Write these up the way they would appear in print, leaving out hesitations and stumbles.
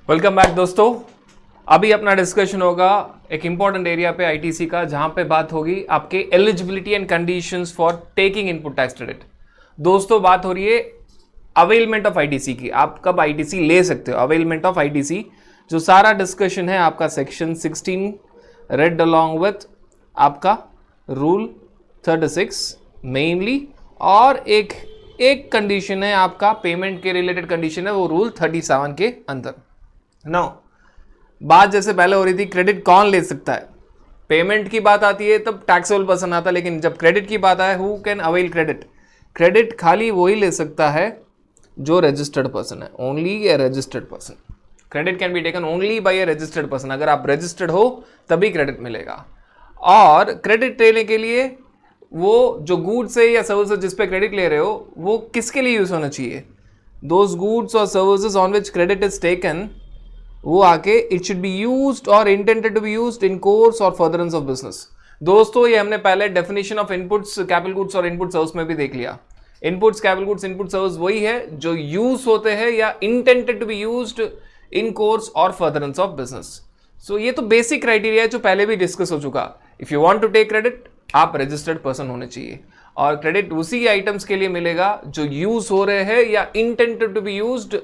Welcome back दोस्तों। अभी अपना डिस्कशन होगा एक इंपॉर्टेंट एरिया पे आईटीसी का, जहां पे बात होगी आपके eligibility and conditions for taking input tax credit. दोस्तों बात हो रही है अवेलमेंट ऑफ आईटीसी की, आप कब आईटीसी ले सकते हो, अवेलमेंट ऑफ आईटीसी। जो सारा डिस्कशन है आपका सेक्शन 16 रेड अलोंग विथ आपका रूल 36 मेनली, और एक कंडीशन है आपका पेमेंट के रिलेटेड कंडीशन है, वो रूल 37 के अंदर। नो बात जैसे पहले हो रही थी क्रेडिट कौन ले सकता है, पेमेंट की बात आती है तब टैक्सेबल पर्सन आता है, लेकिन जब क्रेडिट की बात आए who can avail credit, credit खाली वही ले सकता है जो रजिस्टर्ड पर्सन है, only A registered person. Credit can be taken only by A registered person, अगर आप रजिस्टर्ड हो तभी क्रेडिट मिलेगा। और क्रेडिट लेने के लिए वो जो गुड्स है या सर्विसेज जिस पे क्रेडिट ले रहे हो वो किसके लिए यूज होना चाहिए, दोज गुड्स और services on which credit is taken, वो आके इट शुड बी यूज्ड और intended to be used in course और फर्दरेंस ऑफ बिजनेस। दोस्तों ये हमने पहले definition of inputs capital goods और इनपुट सर्विस में भी देख लिया। Inputs capital goods input service वही है जो यूज होते हैं या intended to be used in course और फर्दरेंस ऑफ बिजनेस। सो ये तो बेसिक क्राइटेरिया है जो पहले भी डिस्कस हो चुका। If you want to take credit आप रजिस्टर्ड पर्सन होने चाहिए, और क्रेडिट उसी आइटम्स के लिए मिलेगा जो यूज हो रहे हैं या intended to be used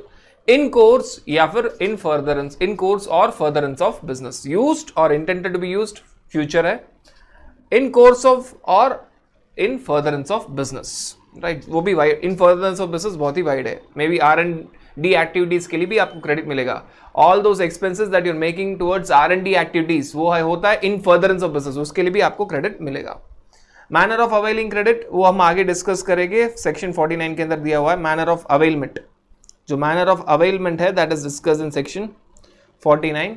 in course या फिर इन फर्दरेंस, इन कोर्स और फर्दरेंस ऑफ बिजनेस। यूज्ड और intended to be used future है, इन कोर्स ऑफ और in furtherance of business, right, वो भी wide, in furtherance of business बहुत ही वाइड है। मे बी R&D एक्टिविटीज के लिए भी आपको क्रेडिट मिलेगा। All those expenses that you are making towards R&D activities वो है होता है इन फर्दरेंस ऑफ बिजनेस, उसके लिए भी आपको क्रेडिट मिलेगा। मैनर ऑफ अवेलिंग क्रेडिट वो हम आगे डिस्कस करेंगे, सेक्शन 49 के अंदर दिया हुआ है मैनर ऑफ अवेलमेंट। जो मैनर ऑफ अवेलमेंट है that is discuss in section 49।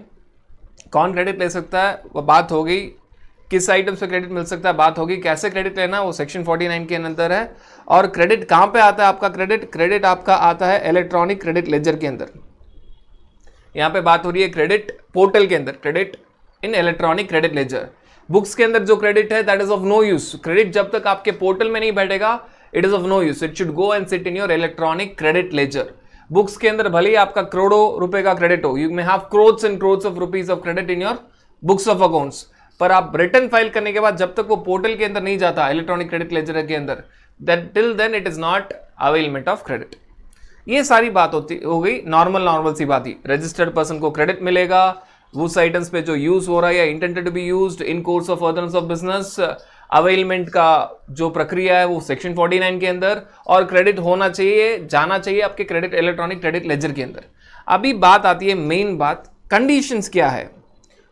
कौन क्रेडिट ले सकता है वो बात हो गई, किस आइटम से क्रेडिट मिल सकता है बात होगी, कैसे क्रेडिट लेना वो सेक्शन 49 के अंदर है। और क्रेडिट कहां पे आता है आपका, क्रेडिट आपका आता है इलेक्ट्रॉनिक क्रेडिट लेजर के अंदर। यहां पे बात हो रही है क्रेडिट पोर्टल के अंदर, credit in electronic credit ledger. Books के अंदर जो क्रेडिट है that is of no use, credit जब तक आपके पोर्टल में नहीं बैठेगा it is of no use, it should go and sit in your electronic credit ledger. Books के अंदर भले ही आपका करोड़ों रुपए का क्रेडिट हो, you may have crores and crores of rupees of credit in your books of accounts, पर आप रिटर्न फाइल करने के बाद जब तक वो पोर्टल के अंदर नहीं जाता इलेक्ट्रॉनिक क्रेडिट लेजर के अंदर, that till then it is not availment of credit. ये सारी बात हो गई नॉर्मल सी बात ही। रजिस्टर्ड पर्सन को क्रेडिट मिलेगा उस आइटम्स पे जो यूज हो रहा है या intended to be used in course of furtherance of business. Availment का जो प्रक्रिया है वो सेक्शन 49 के अंदर, और क्रेडिट होना चाहिए, जाना चाहिए आपके क्रेडिट इलेक्ट्रॉनिक क्रेडिट लेजर के अंदर। अभी बात आती है मेन बात, कंडीशंस क्या है,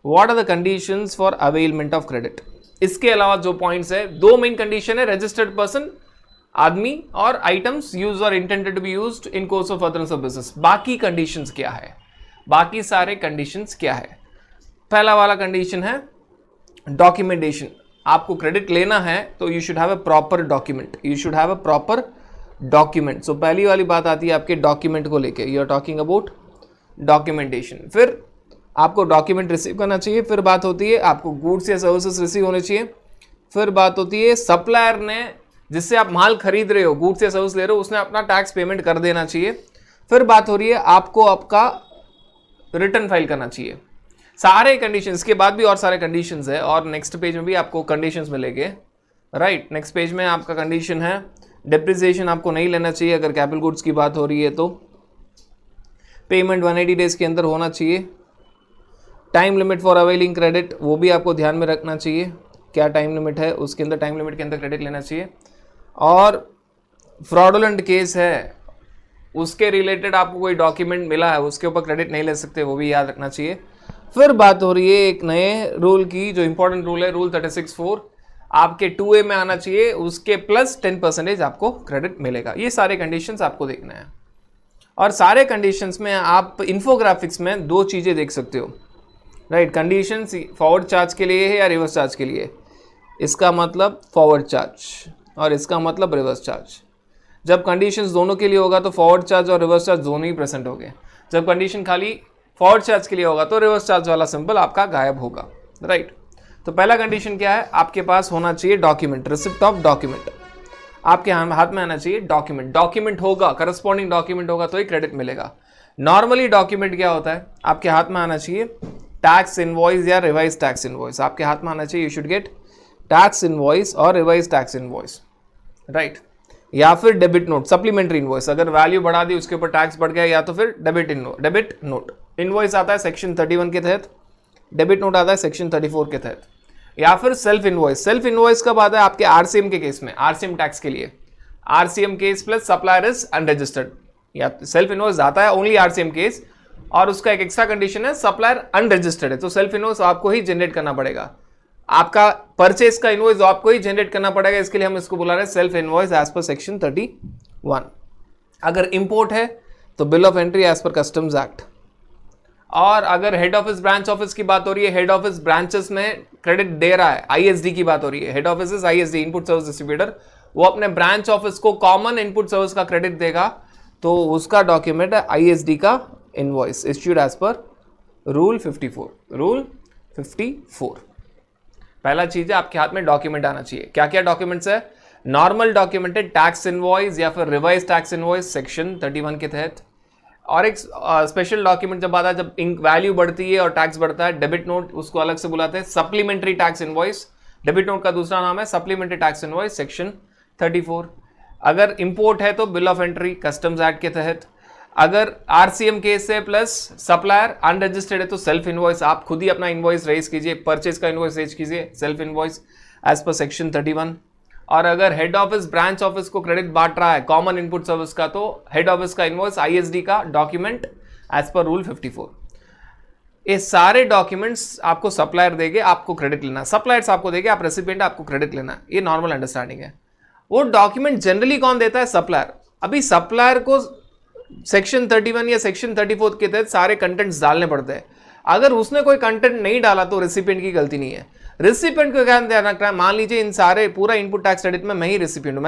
what are the conditions for availment of credit. इसके अलावा जो पॉइंट्स है, दो मेन कंडीशन है, रजिस्टर्ड पर्सन आदमी और आइटम्स यूज और intended to be used in course of furtherance of business. बाकी कंडीशंस क्या है, बाकी सारे कंडीशंस क्या है। पहला वाला कंडीशन है डॉक्यूमेंटेशन। आपको क्रेडिट लेना है तो you should have a proper document, you should have a proper document. So पहली वाली बात आती है आपके डॉक्यूमेंट को लेके, you are talking about documentation. फिर आपको डॉक्यूमेंट रिसीव करना चाहिए, फिर बात होती है आपको गुड्स या सर्विसेज रिसीव होने चाहिए, फिर बात होती है सप्लायर ने जिससे आप माल खरीद रहे हो, गुड्स या सर्विस ले रहे हो, उसने अपना टैक्स पेमेंट कर देना चाहिए, फिर बात हो रही है आपको आपका रिटर्न फाइल करना चाहिए। सारे कंडीशंस के बाद भी और सारे कंडीशंस है, और नेक्स्ट पेज में भी आपको कंडीशंस मिलेंगे, राइट। नेक्स्ट पेज में आपका कंडीशन है डिप्रिसिएशन आपको नहीं लेना चाहिए अगर कैपिटल गुड्स की बात हो रही है तो, पेमेंट 180 डेज के अंदर होना चाहिए, time limit for availing credit वो भी आपको ध्यान में रखना चाहिए, क्या टाइम लिमिट है उसके अंदर, टाइम लिमिट के अंदर क्रेडिट लेना चाहिए, और फ्रॉडुलेंट केस है उसके रिलेटेड आपको कोई डॉक्यूमेंट मिला है उसके ऊपर क्रेडिट नहीं ले सकते, वो भी याद रखना चाहिए। फिर बात हो रही है एक नए रूल की, जो इंपॉर्टेंट रूल है रूल 36(4), आपके 2A में आना चाहिए, उसके प्लस 10% आपको क्रेडिट मिलेगा। ये सारे कंडीशंस आपको देखना है, और सारे कंडीशंस में आप इन्फोग्राफिक्स में दो चीज़ें देख सकते हो, राइट। कंडीशंस फॉरवर्ड चार्ज के लिए है या रिवर्स चार्ज के लिए, इसका मतलब फॉरवर्ड चार्ज और इसका मतलब रिवर्स चार्ज। जब कंडीशंस दोनों के लिए होगा तो फॉरवर्ड चार्ज और रिवर्स चार्ज दोनों ही प्रेजेंट होंगे। जब कंडीशन खाली फॉरवर्ड चार्ज के लिए होगा तो रिवर्स चार्ज वाला सिंबल आपका गायब होगा, राइट। तो पहला कंडीशन क्या है, आपके पास होना चाहिए डॉक्यूमेंट, रिसिप्ट ऑफ डॉक्यूमेंट। आपके हाथ में आना चाहिए डॉक्यूमेंट, डॉक्यूमेंट होगा, करस्पॉन्डिंग डॉक्यूमेंट होगा तो ही क्रेडिट मिलेगा। नॉर्मली डॉक्यूमेंट क्या होता है, आपके हाथ में आना चाहिए टैक्स इनवॉइस या रिवाइज टैक्स इनवॉइस, आपके हाथ में आना चाहिए, you should get tax invoice और रिवाइज टैक्स इनवॉइस, राइट, या फिर डेबिट नोट, सप्लीमेंट्री इनवॉइस, अगर वैल्यू बढ़ा दी उसके ऊपर टैक्स बढ़ गया, या तो फिर डेबिट नोट। इनवॉइस आता है सेक्शन 31 के तहत, डेबिट नोट आता है सेक्शन 34 के तहत, या फिर सेल्फ इनवॉइस। सेल्फ इनवॉइस कब आता है, आपके आरसीएम के केस में, आरसीएम टैक्स के लिए, RCM case plus supplier is unregistered, या सेल्फ इनवॉइस आता है ओनली आरसीएम केस, और उसका एक एक्स्ट्रा कंडीशन है सप्लायर अनरजिस्टर्ड है, तो सेल्फ इनवॉइस आपको ही जनरेट करना पड़ेगा, आपका परचेस का इनवॉइस आपको ही जनरेट करना पड़ेगा, इसके लिए हम इसको बुला रहे हैं self invoice as per section 31। अगर इंपोर्ट है तो bill of entry as per customs act. और अगर हेड ऑफिस ब्रांच ऑफिस की बात हो रही है, हेड ऑफिस ब्रांचेस में क्रेडिट दे रहा है, आईएसडी की बात हो रही है, head office is ISD, input service distributor, वो अपने ब्रांच ऑफिस को कॉमन इनपुट सर्विस का क्रेडिट देगा, तो उसका डॉक्यूमेंट है आईएसडी का invoice issued as per rule 54। पहला चीज है आपके हाथ में डॉक्यूमेंट आना चाहिए। क्या क्या डॉक्यूमेंट्स है, नॉर्मल डॉक्यूमेंट है टैक्स इनवॉइस या फिर रिवाइज टैक्स इनवॉइस सेक्शन 31 के तहत, और एक स्पेशल डॉक्यूमेंट जब आता है जब वैल्यू बढ़ती है और टैक्स बढ़ता है, डेबिट नोट, उसको अलग से बुलाते हैं supplementary tax invoice, debit note का दूसरा नाम है सप्लीमेंट्री टैक्स इनवॉइस सेक्शन 34। अगर इंपोर्ट है तो bill of entry customs act के तहत, अगर आरसीएम केस है प्लस सप्लायर अनरजिस्टर्ड है तो सेल्फ इनवॉइस, आप खुद ही अपना इनवॉइस रेज कीजिए, परचेज का इनवॉइस रेज कीजिए, self invoice as per section 31। और अगर हेड ऑफिस ब्रांच ऑफिस को क्रेडिट बांट रहा है कॉमन इनपुट सर्विस का, तो हेड ऑफिस का इनवॉइस आईएसडी का डॉक्यूमेंट एज पर रूल 54। ये सारे डॉक्यूमेंट्स आपको सप्लायर देंगे, आपको क्रेडिट लेना, सप्लायर्स आपको देंगे, आप रेसिपिएंट आपको क्रेडिट लेना, ये नॉर्मल अंडरस्टैंडिंग है। वो डॉक्यूमेंट जनरली कौन देता है, सप्लायर। अभी सप्लायर को सेक्शन 31 या सेक्शन 34 के तहत सारे कंटेंट्स डालने पड़ते हैं, अगर उसने कोई कंटेंट नहीं डाला तो रेसिपिएंट की गलती नहीं है। रेसिपिएंट को क्या ध्यान रखना है, मान लीजिए इन सारे पूरा इनपुट टैक्स क्रेडिट में मैं ही रेसिपिएंट हूं,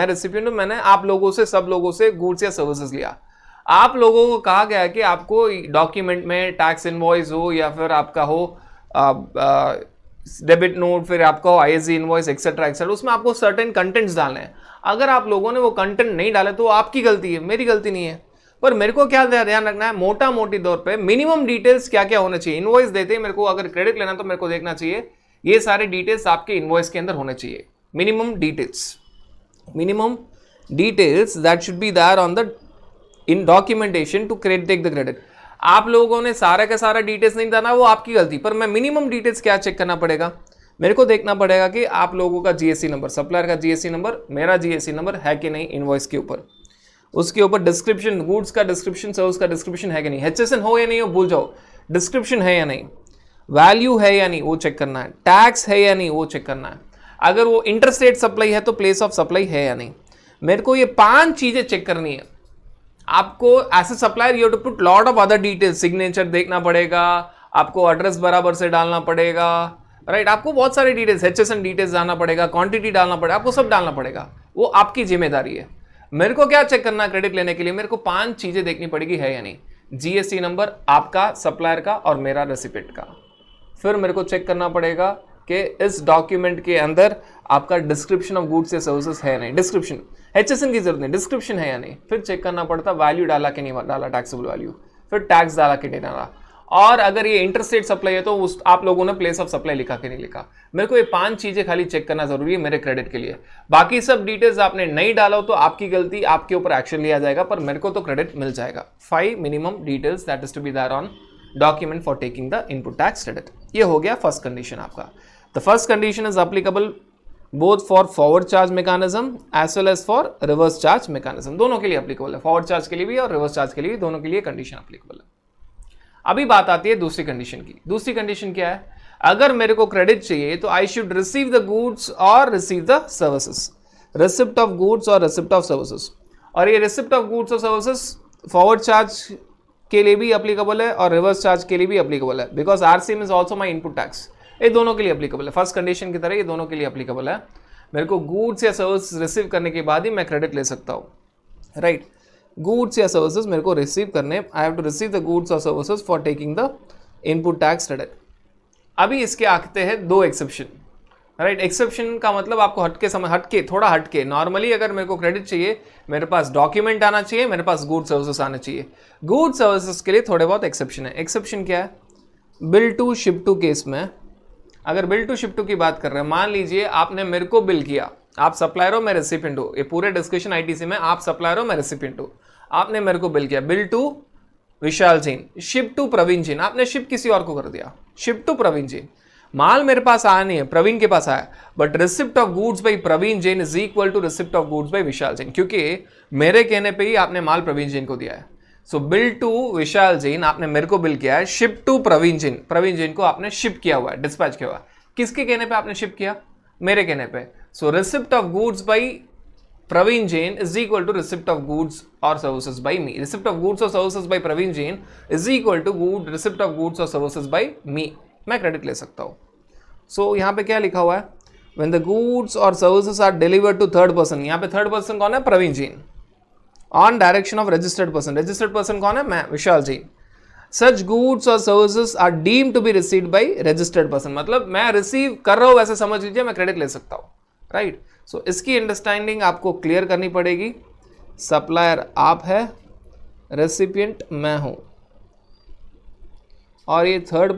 मैंने आप लोगों से, सब लोगों से गुड्स या सर्विसेज लिया, आप लोगों को कहा गया कि आपको डॉक्यूमेंट में टैक्स इनवॉइस हो या फिर आपका हो डेबिट नोट, फिर आपका हो आईएसडी इनवॉइस एक्सेट्रा एक्सेट्रा, उसमें आपको सर्टेन कंटेंट्स डालने हैं। अगर आप लोगों ने वो कंटेंट नहीं डाले तो आपकी गलती है, मेरी गलती नहीं है। पर मेरे को क्या ध्यान रखना है, मोटा मोटी तौर पे मिनिमम डिटेल्स क्या क्या होने चाहिए। इनवॉइस देते हैं मेरे को, अगर क्रेडिट लेना तो मेरे को देखना चाहिए ये सारे डिटेल्स आपके इनवॉइस के अंदर होने चाहिए। Minimum details that should be there on the in documentation to take the credit. आप लोगों ने सारा का सारा डिटेल्स नहीं डाला, वो आपकी गलती, पर मैं मिनिमम डिटेल्स क्या चेक करना पड़ेगा, मेरे को देखना पड़ेगा कि आप लोगों का जीएसटी नंबर, सप्लायर का जीएसटी नंबर, मेरा जीएसटी नंबर है कि नहीं इनवॉइस के ऊपर, उसके ऊपर डिस्क्रिप्शन, गुड्स का डिस्क्रिप्शन, सर्विस का डिस्क्रिप्शन है कि नहीं, एचएसएन हो या नहीं हो भूल जाओ, डिस्क्रिप्शन है या नहीं, वैल्यू है या नहीं वो चेक करना है, टैक्स है या नहीं वो चेक करना है, अगर वो इंटरस्टेट सप्लाई है तो प्लेस ऑफ सप्लाई है या नहीं। मेरे को ये 5 चीजें चेक करनी है। आपको as a supplier you have to put lot of other details, signature देखना पड़ेगा, आपको एड्रेस बराबर से डालना पड़ेगा, राइट, आपको बहुत सारे डिटेल्स, एचएसएन डिटेल्स डालना पड़ेगा, क्वांटिटी डालना पड़ेगा, आपको सब डालना पड़ेगा, वो आपकी जिम्मेदारी है। मेरे को क्या चेक करना है क्रेडिट लेने के लिए, मेरे को 5 चीजें देखनी पड़ेगी है या नहीं, जीएसटी नंबर आपका, सप्लायर का और मेरा रेसिपिएंट का। फिर मेरे को चेक करना पड़ेगा कि इस डॉक्यूमेंट के अंदर आपका डिस्क्रिप्शन ऑफ गुड्स या सर्विसेज है या नहीं, डिस्क्रिप्शन, एचएसएन की जरूरत नहीं, डिस्क्रिप्शन है या नहीं। फिर चेक करना पड़ता वैल्यू डाला कि नहीं डाला, टैक्सेबल वैल्यू, फिर टैक्स डाला कि नहीं डाला, और अगर ये इंटरस्टेट सप्लाई है तो उस आप लोगों ने प्लेस ऑफ सप्लाई लिखा कि नहीं लिखा। मेरे को ये 5 चीजें खाली चेक करना जरूरी है मेरे क्रेडिट के लिए। बाकी सब डिटेल्स आपने नहीं डाला हो तो आपकी गलती, आपके ऊपर एक्शन लिया जाएगा, पर मेरे को तो क्रेडिट मिल जाएगा। 5 minimum details that is to be there on document for taking the input tax credit. ये हो गया फर्स्ट कंडीशन आपका। The first condition is applicable both for forward charge mechanism as well as for reverse charge mechanism, दोनों के लिए applicable है, forward charge के लिए भी और रिवर्स चार्ज के लिए, दोनों के लिए कंडीशन एप्लीकेबल है। अभी बात आती है दूसरी कंडीशन की। दूसरी कंडीशन क्या है, अगर मेरे को क्रेडिट चाहिए तो I should receive the goods और receive the services, receipt of goods और रिसिप्ट ऑफ सर्विसेज। और ये रिसिप्ट ऑफ गुड्स और सर्विसेज फॉरवर्ड चार्ज के लिए भी एप्लीकेबल है और रिवर्स चार्ज के लिए भी एप्लीकेबल है, because RCM is also my input tax. ये दोनों के लिए एप्लीकेबल है, फर्स्ट कंडीशन की तरह ये दोनों के लिए एप्लीकेबल है। मेरे को गुड्स या सर्विस रिसीव करने के बाद ही मैं क्रेडिट ले सकता हूँ, राइट। गुड्स या सर्विसेज मेरे को रिसीव करने, I have to receive the goods और services for taking the input tax credit. अभी इसके आते हैं 2 एक्सेप्शन, राइट। एक्सेप्शन का मतलब आपको थोड़ा हटके, नॉर्मली अगर मेरे को क्रेडिट चाहिए, मेरे पास डॉक्यूमेंट आना चाहिए, मेरे पास गुड सर्विसेज आना चाहिए। गुड सर्विसेज के लिए थोड़े बहुत एक्सेप्शन है। एक्सेप्शन क्या है? Bill to ship to case में, अगर बिल टू शिप टू की बात कर रहे हैं, मान लीजिए आपने मेरे को बिल किया, आप सप्लायर हो, मैं रेसिपिएंट हूं, ये पूरे डिस्कशन आईटीसी में आप सप्लायर हो, मैं रेसिपिएंट हूं, आपने मेरे को बिल किया, bill to Vishal Jain, ship to Praveen Jain, आपने शिप किसी और को कर दिया, शिप टू प्रवीण जैन, माल मेरे पास आया नहीं है, प्रवीण के पास आया, but receipt of goods by Praveen Jain is equal to receipt of goods by Vishal Jain, क्योंकि मेरे कहने पे ही आपने माल प्रवीण जैन को दिया है। सो बिल टू विशाल जैन, आपने मेरे को बिल किया है, शिप टू प्रवीण जैन को आपने शिप किया हुआ है, डिस्पैच किया हुआ है। किसके कहने पे आपने शिप किया? मेरे कहने पे। So receipt of goods by Praveen Jain is equal to receipt of goods और services by me. Receipt of goods और services by Praveen Jain is equal to receipt of goods और सर्विसेज बाई मी। मैं क्रेडिट ले सकता हूं। सो यहां पे क्या लिखा हुआ है? व्हेन द गुड्स और services are delivered to third person, यहां पे थर्ड पर्सन कौन है? Praveen Jain. On direction of registered person कौन है? मैं, विशाल जैन। सच गुड्स और services are deemed to be received by registered person, मतलब मैं रिसीव कर रहा हूं वैसे समझ लीजिए, मैं क्रेडिट ले सकता हूं, राइट। सो इसकी अंडरस्टैंडिंग आपको क्लियर करनी पड़ेगी। सप्लायर आप है, रेसिपिएंट मैं हूं, और ये थर्ड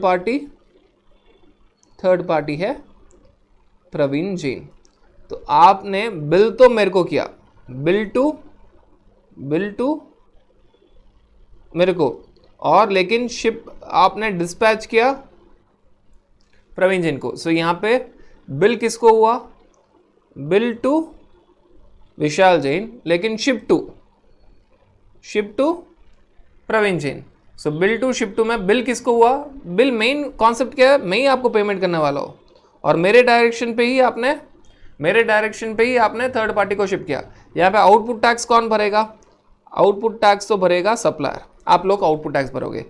पार्टी है प्रवीण जैन। तो आपने बिल तो मेरे को किया, बिल टू मेरे को, और लेकिन शिप आपने डिस्पैच किया प्रवीण जैन को। सो यहां पे बिल किसको हुआ? बिल टू विशाल जैन, लेकिन ship to Praveen Jain. So bill to ship to में बिल किसको हुआ? बिल मेन कॉन्सेप्ट क्या है? मैं ही आपको पेमेंट करने वाला हूं, और मेरे डायरेक्शन पे ही आपने थर्ड पार्टी को शिप किया। यहां पे आउटपुट टैक्स कौन भरेगा? आउटपुट टैक्स तो भरेगा सप्लायर, आप लोग आउटपुट टैक्स भरोगे।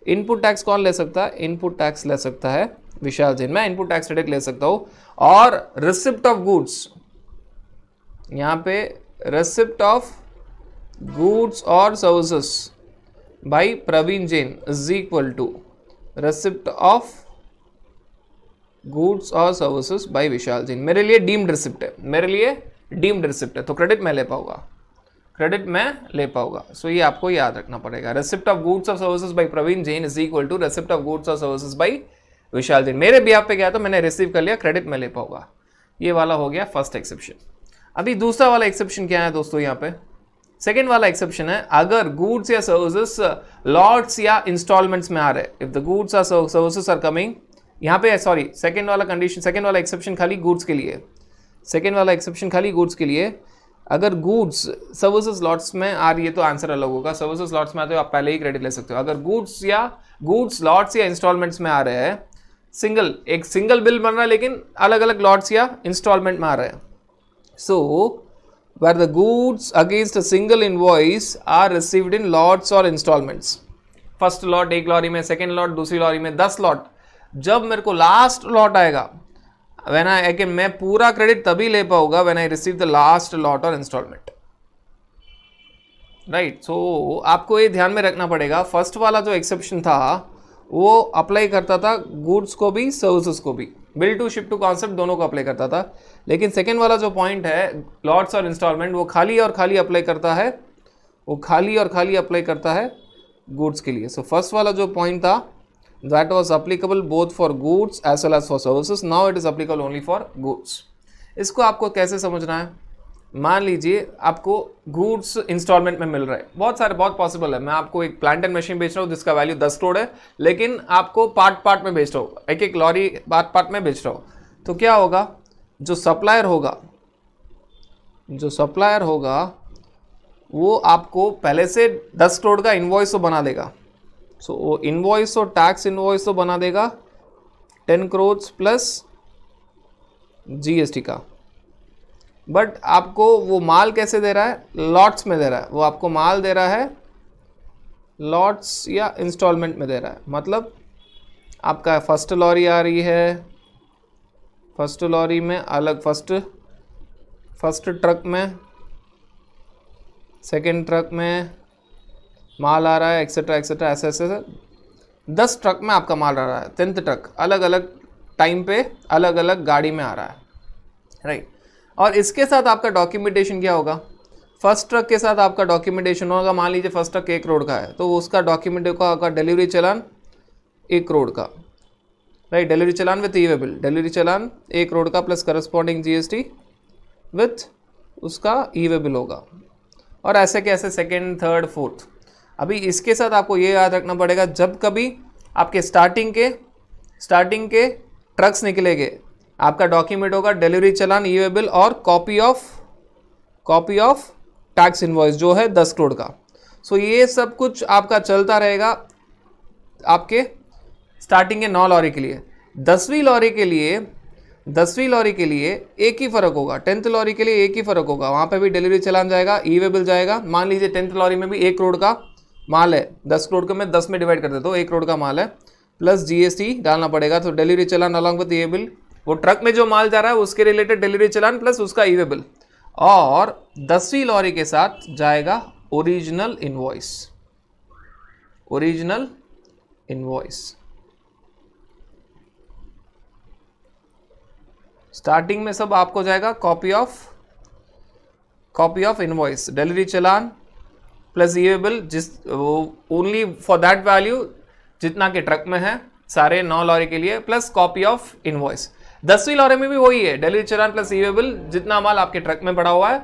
इनपुट टैक्स कौन ले सकता है? इनपुट टैक्स ले सकता है विशाल जैन, मैं इनपुट टैक्स क्रेडिट ले सकता हूं। और रिसिप्ट ऑफ गुड्स, यहां पे रिसिप्ट ऑफ गुड्स और services by Praveen Jain is equal to receipt of goods और सर्विसेज बाई विशाल जैन। मेरे लिए डीम्ड रिसिप्ट है, तो क्रेडिट मैं ले पाऊंगा। सो ये आपको याद रखना पड़ेगा। रिसिप्ट ऑफ गुड्स और services by Praveen Jain is equal to receipt of goods और सर्विसेज बाई विशाल जैन। मेरे बिहाफ पे गया तो मैंने रिसीव कर लिया, क्रेडिट में ले पाऊंगा। ये वाला हो गया फर्स्ट एक्सेप्शन। अभी दूसरा वाला एक्सेप्शन क्या है दोस्तों? यहाँ पे सेकेंड वाला एक्सेप्शन है, अगर गुड्स या सर्विसेज लॉट्स या इंस्टॉलमेंट्स में आ रहे, इफ द गुड्स और सर्विसेज आर कमिंग, यहाँ पे सॉरी सेकेंड वाला एक्सेप्शन खाली गुड्स के लिए, अगर गुड्स सर्विसेज लॉट्स में आ रही है तो आंसर अलग होगा। सर्विसेज लॉट्स में आते हो आप पहले ही क्रेडिट ले सकते हो। अगर गुड्स लॉट्स या इंस्टॉलमेंट्स में आ रहे हैं, एक सिंगल बिल बन रहा है लेकिन अलग अलग लॉट्स या इंस्टॉलमेंट में आ रहे हैं। So where the goods against a single invoice are received in lots और इंस्टॉलमेंट्स, फर्स्ट लॉट एक लॉरी में, सेकेंड लॉट दूसरी लॉरी में, 10 लॉट, जब मेरे को लास्ट लॉट आएगा, मैं पूरा क्रेडिट तभी ले पाऊंगा when I receive the last lot और इंस्टॉलमेंट, राइट। सो आपको ये ध्यान में रखना पड़ेगा, फर्स्ट वाला जो एक्सेप्शन था वो अप्लाई करता था गुड्स को भी सर्विसेज को भी, bill to ship to concept दोनों को अप्लाई करता था। लेकिन सेकेंड वाला जो पॉइंट है लॉट्स और इंस्टॉलमेंट, वो खाली और खाली अप्लाई करता है गुड्स के लिए। सो फर्स्ट वाला जो पॉइंट था that was applicable both for goods as well as for services, now it is applicable only for goods। इसको आपको कैसे समझना है? मान लीजिए आपको गुड्स इंस्टॉलमेंट में मिल रहा है, बहुत पॉसिबल है। मैं आपको एक प्लांट एंड मशीन बेच रहा हूँ जिसका वैल्यू 10 करोड़ है, लेकिन आपको पार्ट में बेच रहा हूँ, एक लॉरी पार्ट में बेच रहा हूँ। तो क्या होगा? जो सप्लायर होगा वो आपको पहले से 10 करोड़ का इनवॉइस तो बना देगा। सो वो इनवॉइस और टैक्स इनवॉइस तो बना देगा 10 करोड़ प्लस जीएसटी का, बट आपको वो माल कैसे दे रहा है? लॉट्स में दे रहा है। वो आपको माल दे रहा है लॉट्स या इंस्टॉलमेंट में दे रहा है। मतलब आपका फर्स्ट लॉरी आ रही है, फर्स्ट लॉरी में अलग, फर्स्ट ट्रक में, सेकेंड ट्रक में माल आ रहा है, एक्सेट्रा ऐसे 10 ट्रक में आपका माल आ रहा है। 10th ट्रक अलग अलग टाइम पे अलग अलग गाड़ी में आ रहा है। राइट। और इसके साथ आपका डॉक्यूमेंटेशन क्या होगा, फर्स्ट ट्रक के साथ आपका डॉक्यूमेंटेशन होगा। मान लीजिए फर्स्ट ट्रक 1 करोड़ का है तो उसका डॉक्यूमेंट होगा डिलीवरी चलान 1 करोड़ का, right. Delivery challan with e-way bill, delivery challan 1 crore का प्लस करस्पॉन्डिंग जीएसटी विथ उसका ई-वे बिल होगा। और ऐसे कैसे सेकेंड, थर्ड, फोर्थ। अभी इसके साथ आपको ये याद रखना पड़ेगा, जब कभी आपके स्टार्टिंग के ट्रक्स निकलेंगे, आपका डॉक्यूमेंट होगा डिलीवरी चलान, ई-वे बिल और कॉपी ऑफ टैक्स इनवॉइस जो है 10 करोड़ का। सो ये सब कुछ आपका चलता रहेगा आपके स्टार्टिंग के 9 लॉरी के लिए। 10वीं लॉरी के लिए एक ही फ़र्क होगा, 10th लॉरी के लिए एक ही फ़र्क होगा, वहाँ पे भी डिलीवरी चलान जाएगा, ई-वे बिल जाएगा। मान लीजिए 10th लॉरी में भी 1 करोड़ का माल है, 10 करोड़ को मैं 10 में डिवाइड कर देता हूँ, 1 करोड़ का माल है प्लस जीएसटी डालना पड़ेगा, तो delivery challan along with e-way bill, वो ट्रक में जो माल जा रहा है उसके रिलेटेड डिलीवरी चलान प्लस उसका ई-वे बिल। और 10वीं लॉरी के साथ जाएगा ओरिजिनल इनवॉइस। स्टार्टिंग में सब आपको जाएगा copy of invoice, delivery challan plus e-way bill, जिस ओनली फॉर दैट वैल्यू जितना के ट्रक में है, सारे 9 लॉरी के लिए, प्लस कॉपी ऑफ इनवॉइस। 10वीं लॉरी में भी वही है, डिलीवरी चलान प्लस ई-वे बिल, जितना माल आपके ट्रक में पड़ा हुआ है,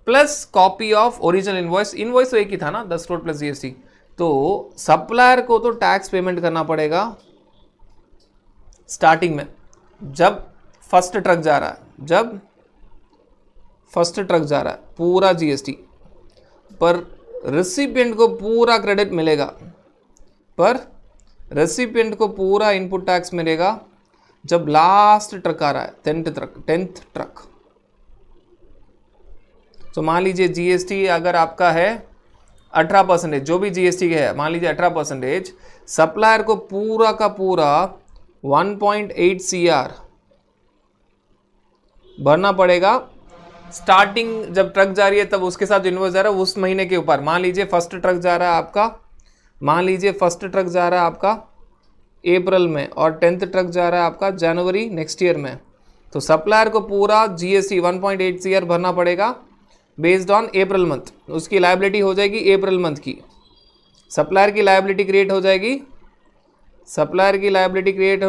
plus copy of original invoice तो एक ही था ना, 10 करोड़ प्लस जीएसटी। तो सप्लायर को तो टैक्स पेमेंट करना पड़ेगा स्टार्टिंग में, जब फर्स्ट ट्रक जा रहा है पूरा जीएसटी पर, रेसिपिएंट को पूरा क्रेडिट मिलेगा, पर रेसिपिएंट को पूरा इनपुट टैक्स मिलेगा जब लास्ट ट्रक आ रहा है, 10th ट्रक। तो मान लीजिए जीएसटी अगर आपका है 18%, जो भी जीएसटी के है मान लीजिए 18%, सप्लायर को पूरा का पूरा 1.8 CR भरना पड़ेगा। स्टार्टिंग जब ट्रक जा रही है तब उसके साथ इनवॉइस जा रहा है उस महीने के ऊपर। मान लीजिए फर्स्ट ट्रक जा रहा है आपका अप्रैल में और 10th ट्रक जा रहा है आपका जनवरी नेक्स्ट ईयर में, तो सप्लायर को पूरा जीएसटी 1.8 CR भरना पड़ेगा बेस्ड ऑन अप्रैल मंथ। उसकी लायबिलिटी हो जाएगी अप्रैल मंथ की, सप्लायर की लायबिलिटी क्रिएट हो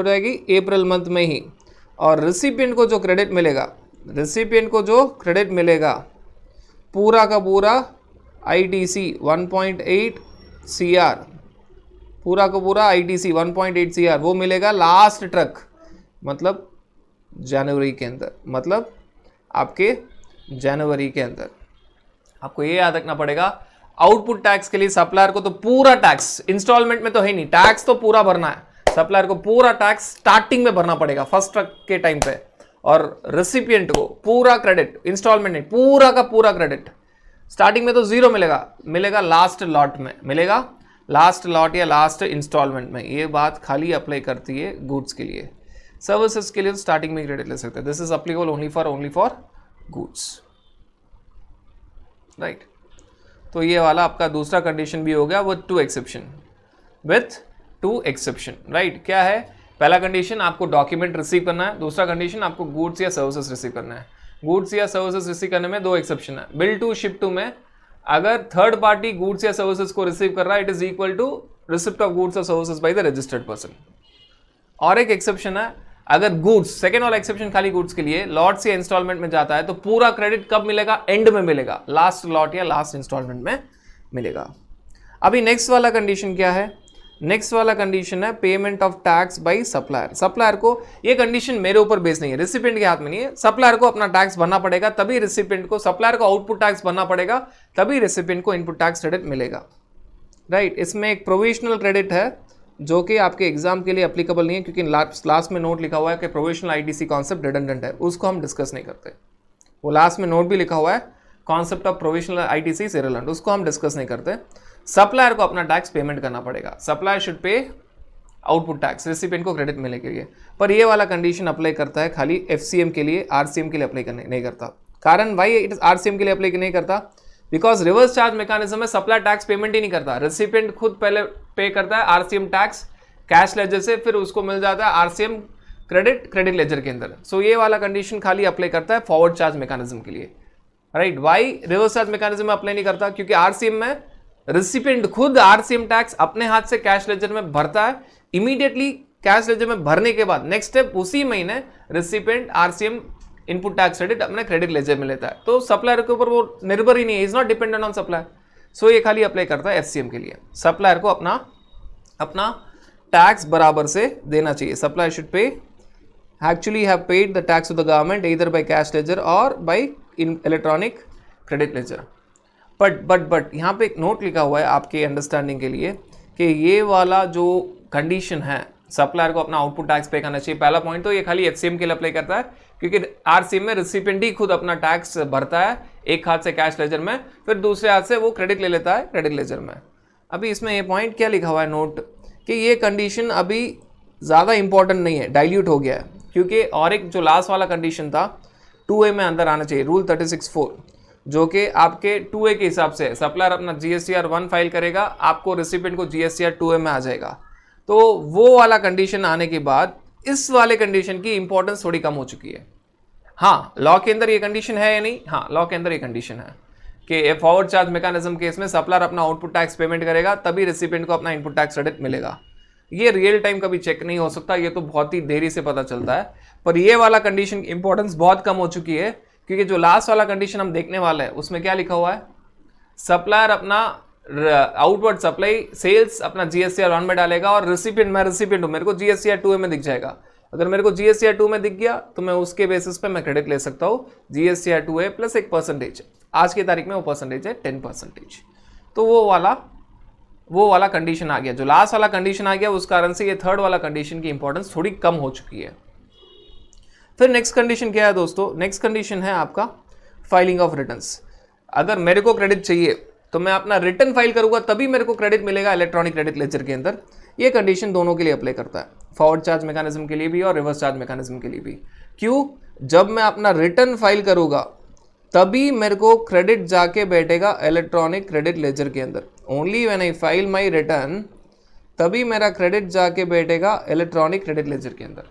जाएगी अप्रैल मंथ में ही। और रेसिपिएंट को जो क्रेडिट मिलेगा पूरा का पूरा आईटीसी 1.8 CR, पूरा का पूरा आईटीसी 1.8 CR वो मिलेगा लास्ट ट्रक, मतलब जनवरी के अंदर, मतलब आपके जनवरी के अंदर। आपको ये याद रखना पड़ेगा, आउटपुट टैक्स के लिए सप्लायर को तो पूरा टैक्स, इंस्टॉलमेंट में तो है नहीं, टैक्स तो पूरा भरना है, सप्लायर को पूरा टैक्स स्टार्टिंग में भरना पड़ेगा फर्स्ट ट्रक के टाइम पे, और रेसिपिएंट को पूरा क्रेडिट, इंस्टॉलमेंट नहीं पूरा का पूरा क्रेडिट स्टार्टिंग में तो जीरो मिलेगा लास्ट लॉट में, मिलेगा लास्ट लॉट या लास्ट इंस्टॉलमेंट में। ये बात खाली अप्लाई करती है गुड्स के लिए, सर्विसेज के लिए तो स्टार्टिंग में क्रेडिट ले सकते हैं। This is applicable only for goods, right. तो ये वाला आपका दूसरा कंडीशन भी हो गया विथ टू एक्सेप्शन, राइट। क्या है, पहला कंडीशन आपको डॉक्यूमेंट रिसीव करना है, दूसरा कंडीशन आपको गुड्स या सर्विसेज रिसीव करना है। गुड्स या सर्विसेज रिसीव करने में 2 एक्सेप्शन है। बिल टू शिप टू में अगर थर्ड पार्टी गुड्स या सर्विसेज को रिसीव कर रहा है, it is equal to receipt of goods और services by the registered person. और एक एक्सेप्शन है, अगर गुड्स, सेकेंड वाला एक्सेप्शन खाली गुड्स के लिए, लॉट्स या इंस्टॉलमेंट में जाता है तो पूरा क्रेडिट कब मिलेगा, एंड में मिलेगा, लास्ट लॉट या लास्ट इंस्टॉलमेंट में मिलेगा। अभी नेक्स्ट वाला कंडीशन क्या है, नेक्स्ट वाला कंडीशन है payment of tax by supplier. Supplier को, ये कंडीशन मेरे ऊपर बेस नहीं है, रेसिपिएंट के हाथ में नहीं है, सप्लायर को अपना टैक्स भरना पड़ेगा तभी रेसिपिएंट को, सप्लायर को आउटपुट टैक्स भरना पड़ेगा तभी रेसिपिएंट को इनपुट टैक्स क्रेडिट मिलेगा, राइट। इसमें एक प्रोविजनल क्रेडिट है जो कि आपके एग्जाम के लिए एप्लीकेबल नहीं है, क्योंकि लास्ट में नोट लिखा हुआ है कि प्रोविजनल आईटीसी कॉन्सेप्ट रिडंडेंट है, उसको हम डिस्कस नहीं करते। वो लास्ट में नोट भी लिखा हुआ है, concept of provisional ITC is irrelevant, उसको हम डिस्कस नहीं करते। सप्लायर को अपना टैक्स पेमेंट करना पड़ेगा, supplier should pay output tax, recipient को क्रेडिट मिलने के लिए। पर ये वाला कंडीशन अप्लाई करता है खाली एफसीएम के लिए, आरसीएम के लिए अप्लाई नहीं करता। कारण भाई इट आरसीएम के लिए अप्लाई नहीं करता, बिकॉज रिवर्स चार्ज मैकेनिज्म में सप्लायर टैक्स पेमेंट ही नहीं करता, रेसिपिएंट खुद पहले पे करता है आरसीएम टैक्स कैश लेजर से, फिर उसको मिल जाता है आरसीएम क्रेडिट लेजर के अंदर। सो ये वाला कंडीशन खाली अप्लाई करता है फॉरवर्ड चार्ज मैकेनिज्म के लिए, right. Why reverse charge mechanism में अप्लाई नहीं करता? क्योंकि आरसीएम में रिसिपिएंट खुद आरसीएम टैक्स अपने हाथ से कैश लेजर में भरता है, इमीडिएटली कैश लेजर में भरने के बाद नेक्स्ट स्टेप उसी महीने recipient RCM input tax credit अपने क्रेडिट लेजर में लेता है। तो सप्लायर के ऊपर वो निर्भर ही नहीं है, is not dependent on supplier. So ये खाली अप्लाई करता है एफसीएम के लिए। सप्लायर को अपना टैक्स बराबर से देना चाहिए। Supplier should pay actually have paid the tax to the government either by cash ledger or by in electronic credit ledger। But यहाँ पे एक नोट लिखा हुआ है आपके अंडरस्टैंडिंग के लिए कि ये वाला जो कंडीशन है सप्लायर को अपना आउटपुट टैक्स पे करना चाहिए। पहला पॉइंट तो ये खाली एफसीएम के लिए अप्लाई करता है, क्योंकि आरसीएम में रिसिपिएंट ही खुद अपना टैक्स भरता है एक हाथ से कैश लेजर में, फिर दूसरे हाथ से वो क्रेडिट ले लेता है क्रेडिट लेजर में। अभी इसमें ये पॉइंट क्या लिखा हुआ है नोट कि ये कंडीशन अभी ज़्यादा इंपॉर्टेंट नहीं है, डाइल्यूट हो गया है, क्योंकि और एक जो लास्ट वाला कंडीशन था 2A में अंदर आना चाहिए, रूल 36(4), जो कि आपके 2A के हिसाब से सप्लायर अपना GSTR 1 फाइल करेगा, आपको रिसिपिएंट को GSTR 2A में आ जाएगा। तो वो वाला कंडीशन आने के बाद इस वाले कंडीशन की इंपॉर्टेंस थोड़ी कम हो चुकी है। हाँ, लॉ के अंदर ये कंडीशन है या नहीं? हाँ, लॉ के अंदर ये कंडीशन है कि फॉरवर्ड चार्ज मैकेनिज्म केस में सप्लायर अपना आउटपुट टैक्स पेमेंट करेगा, तभी रिसिपिएंट को अपना इनपुट टैक्स क्रेडिट मिलेगा। ये रियल टाइम कभी चेक नहीं हो सकता, ये तो बहुत ही देरी से पता चलता है। पर ये वाला कंडीशन की इंपॉर्टेंस बहुत कम हो चुकी है, क्योंकि जो लास्ट वाला कंडीशन हम देखने वाले हैं उसमें क्या लिखा हुआ है, सप्लायर अपना आउटवर्ड सप्लाई सेल्स अपना GSTR 1 में डालेगा और रिसिपिएंट, मैं रिसिपिएंट हूं, मेरे को GSTR 2 में दिख जाएगा। अगर मेरे को GSTR 2 में दिख गया तो मैं उसके बेसिस पे मैं क्रेडिट ले सकता हूँ GSTR 2A प्लस एक परसेंटेज। आज की तारीख में वो परसेंटेज है 10%। तो वो वाला कंडीशन आ गया, जो लास्ट वाला कंडीशन आ गया, उस कारण से ये थर्ड वाला कंडीशन की इंपॉर्टेंस थोड़ी कम हो चुकी है। फिर नेक्स्ट कंडीशन क्या है दोस्तों? नेक्स्ट कंडीशन है आपका फाइलिंग ऑफ रिटर्न्स। अगर मेरे को क्रेडिट चाहिए तो मैं अपना रिटर्न फाइल करूंगा, तभी मेरे को क्रेडिट मिलेगा इलेक्ट्रॉनिक क्रेडिट लेजर के अंदर। ये कंडीशन दोनों के लिए अप्लाई करता है, फॉरवर्ड चार्ज मैकेनिज्म के लिए भी और रिवर्स चार्ज मैकेनिज्म के लिए भी। क्यों? जब मैं अपना रिटर्न फाइल करूंगा तभी मेरे को क्रेडिट जाके बैठेगा इलेक्ट्रॉनिक क्रेडिट लेजर के अंदर। Only when I file my return तभी मेरा क्रेडिट जाके बैठेगा इलेक्ट्रॉनिक क्रेडिट लेजर के अंदर,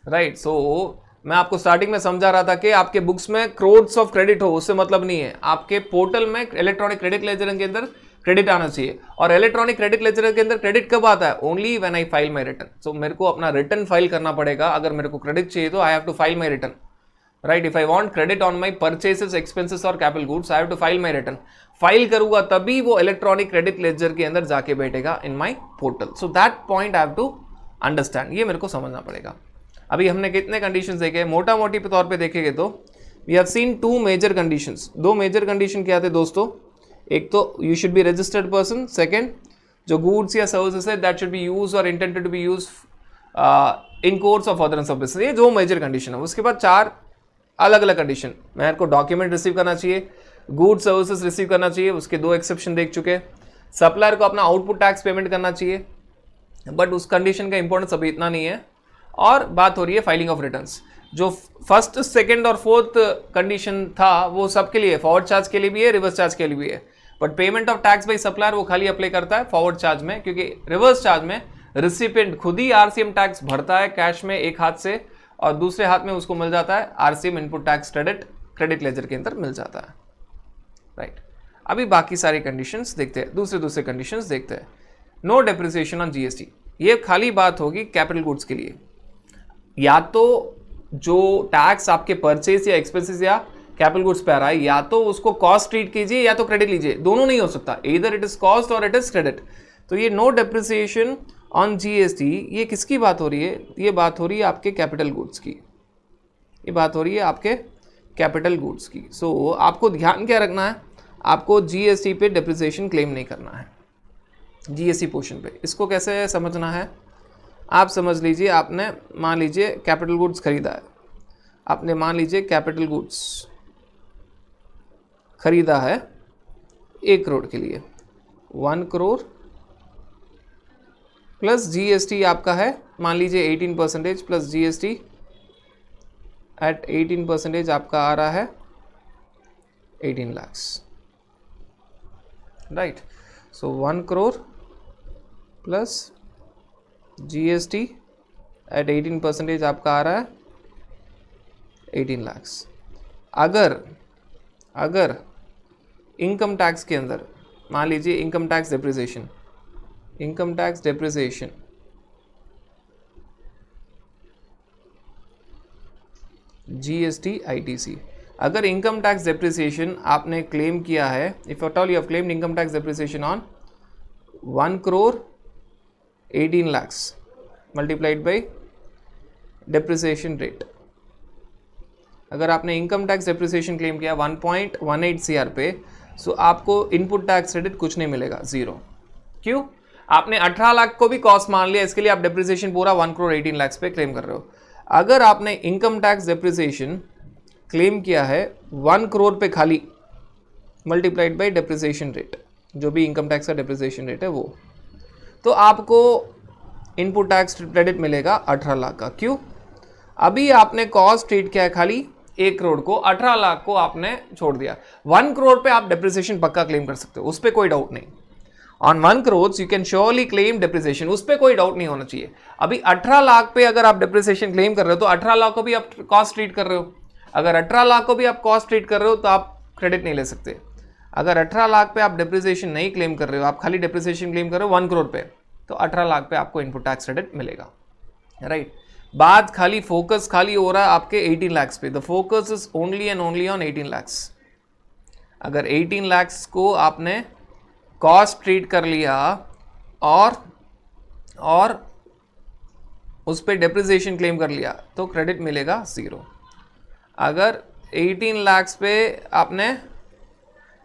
राइट। सो मैं आपको स्टार्टिंग में समझा रहा था कि आपके बुक्स में क्रोड्स ऑफ क्रेडिट हो उससे मतलब नहीं है, आपके पोर्टल में इलेक्ट्रॉनिक क्रेडिट लेजर के अंदर क्रेडिट आना चाहिए। और इलेक्ट्रॉनिक क्रेडिट लेजर के अंदर क्रेडिट कब आता है? Only when I file my return. So मेरे को अपना रिटर्न फाइल करना पड़ेगा। अगर मेरे को क्रेडिट चाहिए तो I have to file my return, right. If I want credit on my purchases, expenses और capital goods, I have to file my return. File करूंगा तभी वो इलेक्ट्रॉनिक क्रेडिट लेजर के अंदर जाके बैठेगा in my portal. So that point I have to understand, ये मेरे को समझना पड़ेगा। अभी हमने कितने कंडीशंस देखे? मोटा मोटी तौर पे देखेंगे तो we have seen 2 major conditions. 2 major condition क्या थे दोस्तों? एक तो you should be registered person, second जो गुड्स या सर्विसेज है दैट शुड बी यूज और intended to be use in course of furtherance of business. ये 2 मेजर कंडीशन है। उसके बाद 4 अलग अलग कंडीशन, मेरे को डॉक्यूमेंट रिसीव करना चाहिए, गुड सर्विसेज रिसीव करना चाहिए, उसके 2 एक्सेप्शन देख चुके। सप्लायर को अपना आउटपुट टैक्स पेमेंट करना चाहिए, बट उस कंडीशन का इंपॉर्टेंस अभी इतना नहीं है। और बात हो रही है फाइलिंग ऑफ रिटर्न्स। जो फर्स्ट, सेकंड और फोर्थ कंडीशन था वो सबके लिए, फॉरवर्ड चार्ज के लिए भी है, रिवर्स चार्ज के लिए भी है। But payment of tax by supplier वो खाली अप्लाई करता है फॉरवर्ड चार्ज में, क्योंकि रिवर्स चार्ज में रिसिपिएंट खुद ही आरसीएम टैक्स भरता है कैश में एक हाथ से, और दूसरे हाथ में उसको मिल जाता है RCM input tax credit ledger के अंदर मिल जाता है, राइट। अभी बाकी सारी कंडीशंस देखते हैं, दूसरे कंडीशंस देखते हैं। नो डेप्रिसिएशन ऑन जीएसटी, ये खाली बात होगी कैपिटल गुड्स के लिए। या तो जो टैक्स आपके परचेज या एक्सपेंसेस या कैपिटल गुड्स पे आ रहा है, या तो उसको कॉस्ट ट्रीट कीजिए या तो क्रेडिट लीजिए, दोनों नहीं हो सकता, इधर इट इज कॉस्ट और इट इज क्रेडिट। तो ये नो डेप्रिसिएशन ऑन जीएसटी, ये किसकी बात हो रही है? ये बात हो रही है आपके कैपिटल गुड्स की, ये बात हो रही है आपके कैपिटल गुड्स की। सो आपको ध्यान क्या रखना है? आपको जीएसटी पे डेप्रिसिएशन क्लेम नहीं करना है, जीएसटी पोर्शन पे। इसको कैसे समझना है? आप समझ लीजिए, आपने मान लीजिए कैपिटल गुड्स खरीदा है, आपने मान लीजिए कैपिटल गुड्स खरीदा है 1 करोड़ के लिए, 1 करोड़ प्लस जीएसटी आपका है मान लीजिए 18% प्लस जीएसटी एट 18% आपका आ रहा है 18 lakh, right. So 1 crore plus GST at 18% आपका आ रहा है 18 lakhs। अगर इनकम टैक्स के अंदर मान लीजिए income tax depreciation GST ITC, अगर इनकम टैक्स डेप्रिसिएशन आपने क्लेम किया है, if at all you have claimed income tax depreciation on 1 crore 18 lakhs multiplied by depreciation rate, अगर आपने इनकम टैक्स डेप्रिसिएशन क्लेम किया 1.18 CR पे, सो आपको इनपुट टैक्स क्रेडिट कुछ नहीं मिलेगा, जीरो। क्यों? आपने 18 लाख को भी कॉस्ट मान लिया, इसके लिए आप डेप्रिसिएशन पूरा 1 crore 18 lakhs पे क्लेम कर रहे हो। अगर आपने इनकम टैक्स डेप्रिसिएशन क्लेम किया है 1 crore पे खाली, मल्टीप्लाइड बाई डेप्रिसिएशन रेट, जो भी इनकम टैक्स का डेप्रिसिएशन रेट है वो, तो आपको इनपुट टैक्स क्रेडिट मिलेगा 18 लाख का। क्यों? अभी आपने कॉस्ट ट्रीट किया है खाली 1 crore को, 18 लाख को आपने छोड़ दिया। 1 crore पे आप डेप्रिसिएशन पक्का क्लेम कर सकते हो, उस पर कोई डाउट नहीं। On 1 crore you can surely claim depreciation, उस पर कोई डाउट नहीं होना चाहिए। अभी 18 लाख पे अगर आप डेप्रिसिएशन क्लेम कर रहे हो तो 18 लाख को भी आप कॉस्ट ट्रीट कर रहे हो। अगर 18 लाख को भी आप कॉस्ट ट्रीट कर रहे हो तो आप क्रेडिट नहीं ले सकते। अगर 18 लाख पे आप डेप्रिसिएशन नहीं क्लेम कर रहे हो, आप खाली डेप्रिसिएशन क्लेम कर रहे हो 1 crore पे, तो 18 लाख पे आपको इनपुट टैक्स क्रेडिट मिलेगा, राइट। बात खाली फोकस खाली हो रहा है आपके 18 lakhs पे, the focus is only and only on 18 lakhs। अगर 18 lakhs को आपने कॉस्ट ट्रीट कर लिया और उस पर डेप्रिसिएशन क्लेम कर लिया तो क्रेडिट मिलेगा जीरो। अगर 18 lakhs पे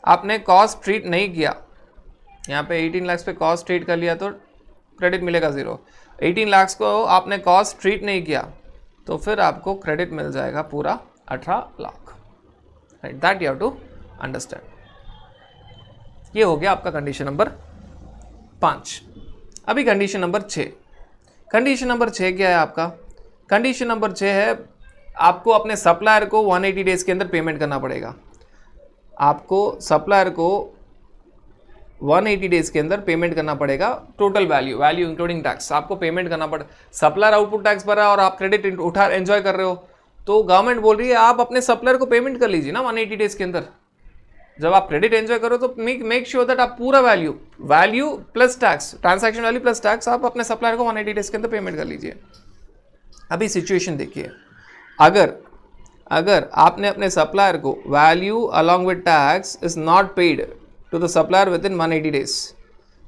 आपने कॉस्ट ट्रीट नहीं किया, यहाँ पे 18 lakhs पे कॉस्ट ट्रीट कर लिया तो क्रेडिट मिलेगा जीरो। 18 lakhs को आपने कॉस्ट ट्रीट नहीं किया तो फिर आपको क्रेडिट मिल जाएगा पूरा 18 lakh, right. That you have to understand. ये हो गया आपका कंडीशन नंबर 5। अभी कंडीशन नंबर 6। कंडीशन नंबर 6 क्या है आपका? कंडीशन नंबर 6 है आपको अपने सप्लायर को 180 डेज के अंदर पेमेंट करना पड़ेगा। आपको सप्लायर को 180 डेज के अंदर पेमेंट करना पड़ेगा। टोटल वैल्यू इंक्लूडिंग टैक्स आपको पेमेंट करना पड़ेगा। सप्लायर आउटपुट टैक्स भरा है और आप क्रेडिट उठा एंजॉय कर रहे हो, तो गवर्नमेंट बोल रही है आप अपने सप्लायर को पेमेंट कर लीजिए ना 180 डेज के अंदर। जब आप क्रेडिट एंजॉय करो तो मेक श्योर दैट आप पूरा value plus tax, transaction value plus tax, आप अपने सप्लायर को 180 डेज के अंदर पेमेंट कर लीजिए। अभी सिचुएशन देखिए, अगर आपने अपने सप्लायर को value along with tax is not paid to the supplier within 180 days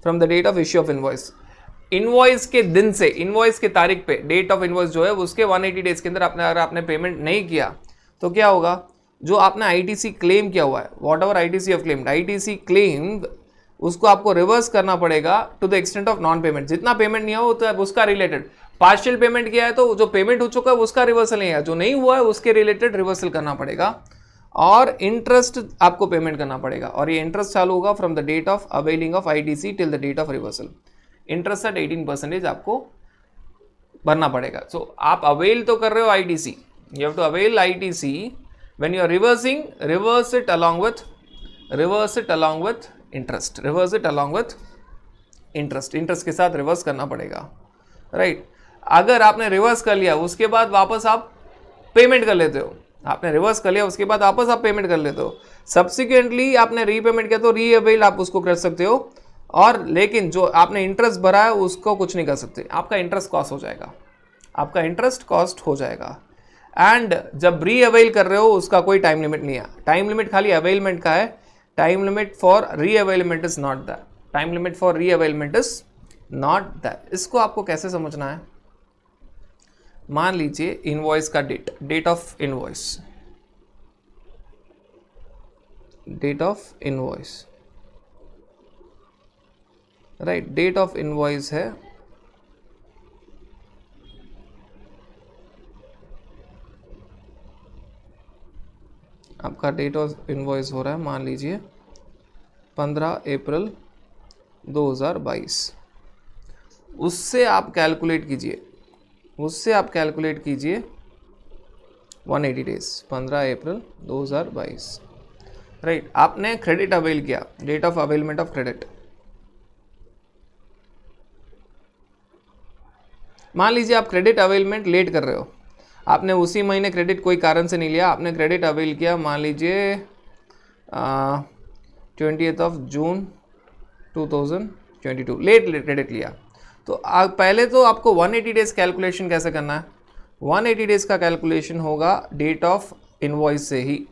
from the date of issue of invoice, invoice के दिन से, इनवॉइस के तारीख पे, डेट ऑफ इनवॉइस जो है उसके 180 डेज के अंदर अगर आपने पेमेंट नहीं किया तो क्या होगा? जो आपने आईटीसी क्लेम किया हुआ है, whatever ITC of claimed, ITC claimed, उसको आपको रिवर्स करना पड़ेगा to the extent of non payment. जितना पेमेंट नहीं हुआ तो उसका रिलेटेड, पार्शियल पेमेंट किया है तो जो पेमेंट हो चुका है उसका रिवर्सल नहीं है, जो नहीं हुआ है उसके रिलेटेड रिवर्सल करना पड़ेगा। और इंटरेस्ट आपको पेमेंट करना पड़ेगा, और ये इंटरेस्ट चालू होगा from the date of availing of ITC till the date of reversal. Interest at 18% आपको भरना पड़ेगा। सो आप अवेल तो कर रहे हो ITC, you have to avail ITC, when you are reversing, reverse it along with interest, reverse it along with interest के साथ रिवर्स करना पड़ेगा, राइट। अगर आपने रिवर्स कर लिया उसके बाद वापस आप पेमेंट कर लेते हो, आपने रिवर्स कर लिया उसके बाद वापस आप पेमेंट कर लेते हो, सब्सिक्वेंटली आपने रीपेमेंट किया तो रीअवेल आप उसको कर सकते हो, और लेकिन जो आपने इंटरेस्ट भरा है उसको कुछ नहीं कर सकते, आपका इंटरेस्ट कॉस्ट हो जाएगा, आपका इंटरेस्ट कॉस्ट हो जाएगा। एंड जब री अवेल कर रहे हो उसका कोई टाइम लिमिट नहीं है, टाइम लिमिट खाली अवेलमेंट का है, time limit for re availment is not that, time limit for re availment is not that. इसको आपको कैसे समझना है? मान लीजिए इनवॉइस का date of invoice, right, date of invoice है आपका, डेट ऑफ इनवॉइस हो रहा है मान लीजिए 15 अप्रैल 2022। उससे आप कैलकुलेट कीजिए 180 डेज, 15 अप्रैल 2022, राइट। आपने क्रेडिट अवेल किया, date of availment of credit, मान लीजिए आप क्रेडिट अवेलमेंट लेट कर रहे हो, आपने उसी महीने क्रेडिट कोई कारण से नहीं लिया, आपने क्रेडिट अवेल किया मान लीजिए 20 जून 2022, लेट क्रेडिट लिया। तो पहले तो आपको 180 डेज कैलकुलेशन कैसे करना है, 180 डेज का कैलकुलेशन होगा डेट ऑफ इनवॉइस से ही।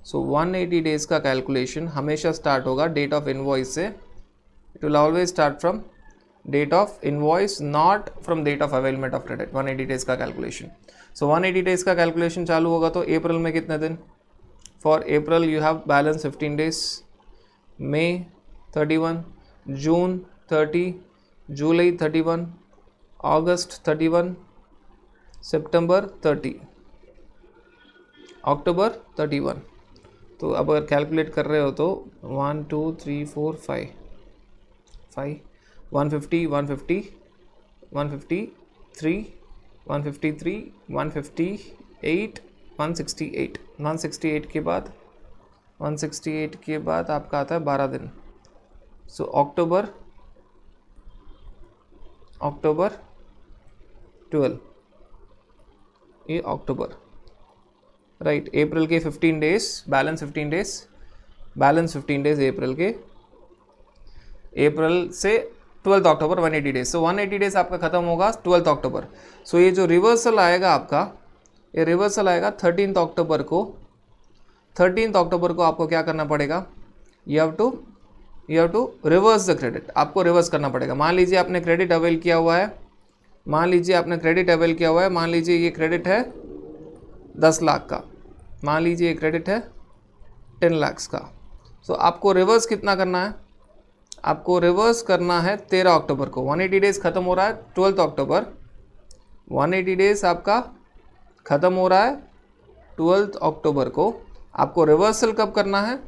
सो 180 डेज का कैलकुलेशन हमेशा स्टार्ट होगा डेट ऑफ इनवॉइस से। It will always start from date of invoice, not from date of availment of credit. 180 days का कैलकुलेशन, सो 180 डेज का कैलकुलेशन चालू होगा तो अप्रैल में कितने दिन, for April you have balance 15 days, मई 31, जून 30, जुलाई 31, अगस्त 31, सितंबर 30, अक्टूबर 31। तो अब अगर कैलकुलेट कर रहे हो तो 1 2 3 4 5 150 150 153 153 158 168 168 के बाद 168 के बाद आपका आता है 12 दिन। सो अक्टूबर 12, ये अक्टूबर, राइट। अप्रैल के 15 days, balance 15 days, balance 15 days अप्रैल के, अप्रैल से 12 अक्टूबर 180 डेज। सो 180 डेज आपका खत्म होगा 12 अक्टूबर। सो ये जो रिवर्सल आएगा आपका, ये रिवर्सल आएगा 13 अक्टूबर को। 13 अक्टूबर को आपको क्या करना पड़ेगा, you have to reverse the credit, आपको रिवर्स करना पड़ेगा। मान लीजिए आपने क्रेडिट अवेल किया हुआ है, मान लीजिए आपने क्रेडिट अवेल किया हुआ है, मान लीजिए ये क्रेडिट है 10 लाख का, मान लीजिए ये क्रेडिट है 10 लाख का। सो आपको रिवर्स कितना करना है, आपको रिवर्स करना है 13 अक्टूबर को। 180 डेज खत्म हो रहा है 12 अक्टूबर, 180 डेज आपका खत्म हो रहा है 12 अक्टूबर को। आपको रिवर्सल कब करना है,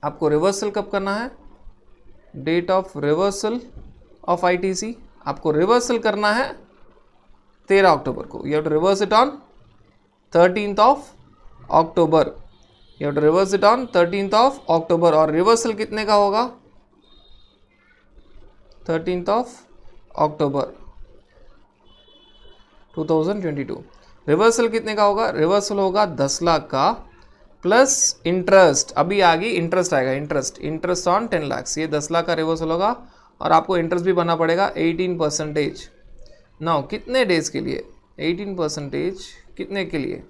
आपको रिवर्सल कब करना है, date of reversal of ITC आपको रिवर्सल करना है 13 अक्टूबर को। You have to reverse it on 13th of October, you have to reverse it on 13th of October. और रिवर्सल कितने का होगा, 13th ऑफ अक्टूबर 2022। रिवर्सल कितने का होगा, रिवर्सल होगा 10 लाख का प्लस इंटरेस्ट। अभी आगे इंटरेस्ट आएगा, इंटरेस्ट ऑन 10 लाख। ये 10 लाख का रिवर्सल होगा और आपको इंटरेस्ट भी भरना पड़ेगा 18%। नाउ कितने डेज के लिए, 18% कितने के लिए।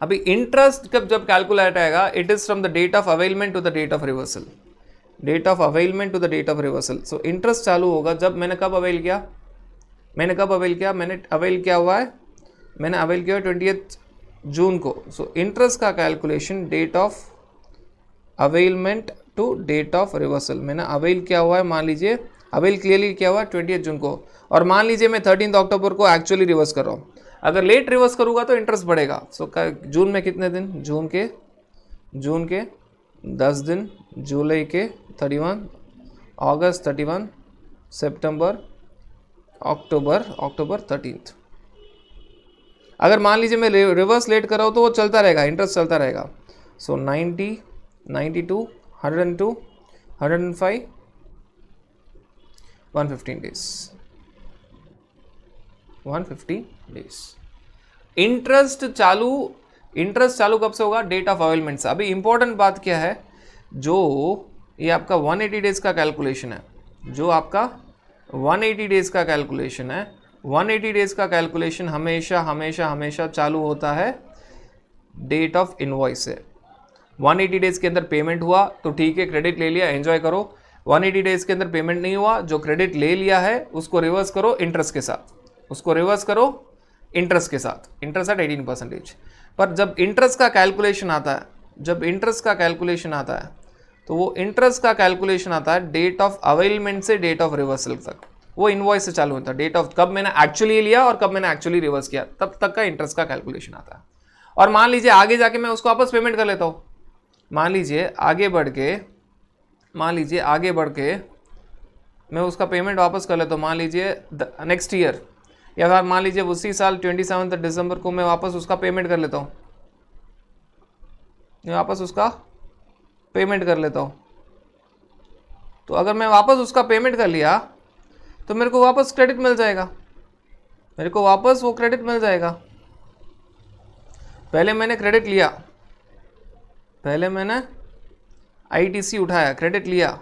अभी इंटरेस्ट जब कैलकुलेट आएगा, it is from the date of availment to the date of reversal, date of availment to the date of reversal. So interest चालू होगा जब मैंने कब अवेल किया, मैंने अवेल किया हुआ है, मैंने अवेल किया 20 जून को। सो इंटरेस्ट का calculation date of availment to date of reversal, मैंने अवेल किया हुआ है, मान लीजिए अवेल क्लियरली किया हुआ है 20 जून को, और मान लीजिए मैं 13 अक्टूबर को एक्चुअली रिवर्स कर रहा हूँ। अगर लेट रिवर्स करूँगा तो इंटरेस्ट बढ़ेगा। सो जून में कितने दिन, जून के 10 दिन, जुलाई के 31, अगस्त 31, सितंबर, अक्टूबर 13। अगर मान लीजिए मैं रिवर्स लेट कर रहा हूँ तो वो चलता रहेगा, इंटरेस्ट चलता रहेगा। सो 90, 92, 102, 105, 115 डेज, 150 डेज। इंटरेस्ट चालू कब से होगा, डेट ऑफ अवेलमेंट से। अभी इंपॉर्टेंट बात क्या है, जो ये आपका 180 डेज का कैलकुलेशन है, जो आपका 180 डेज का कैलकुलेशन है, 180 डेज का कैलकुलेशन हमेशा चालू होता है डेट ऑफ इनवॉइस से। 180 डेज के अंदर पेमेंट हुआ तो ठीक है, क्रेडिट ले लिया, एंजॉय करो। 180 डेज के अंदर पेमेंट नहीं हुआ, जो क्रेडिट ले लिया है उसको रिवर्स करो इंटरेस्ट के साथ, उसको रिवर्स करो इंटरेस्ट के साथ, इंटरेस्ट एट 18%। पर जब इंटरेस्ट का कैलकुलेशन आता है, तो वो इंटरेस्ट का कैलकुलेशन आता है डेट ऑफ अवेलमेंट से डेट ऑफ रिवर्सल तक। वो इनवॉइस से चालू होता है, डेट ऑफ कब मैंने एक्चुअली लिया और कब मैंने एक्चुअली रिवर्स किया, तब तक का इंटरेस्ट का कैलकुलेशन आता है। और मान लीजिए आगे जाके मैं उसको वापस पेमेंट कर लेता हूँ, मान लीजिए आगे बढ़ के मैं उसका पेमेंट वापस कर लेता हूँ, मान लीजिए नेक्स्ट ईयर, या फिर मान लीजिए उसी साल 27 दिसंबर को मैं वापस उसका पेमेंट कर लेता हूँ, तो अगर मैं वापस उसका पेमेंट कर लिया तो मेरे को वापस क्रेडिट मिल जाएगा, मेरे को वापस वो क्रेडिट मिल जाएगा। पहले मैंने क्रेडिट लिया, पहले मैंने आईटीसी उठाया, क्रेडिट लिया,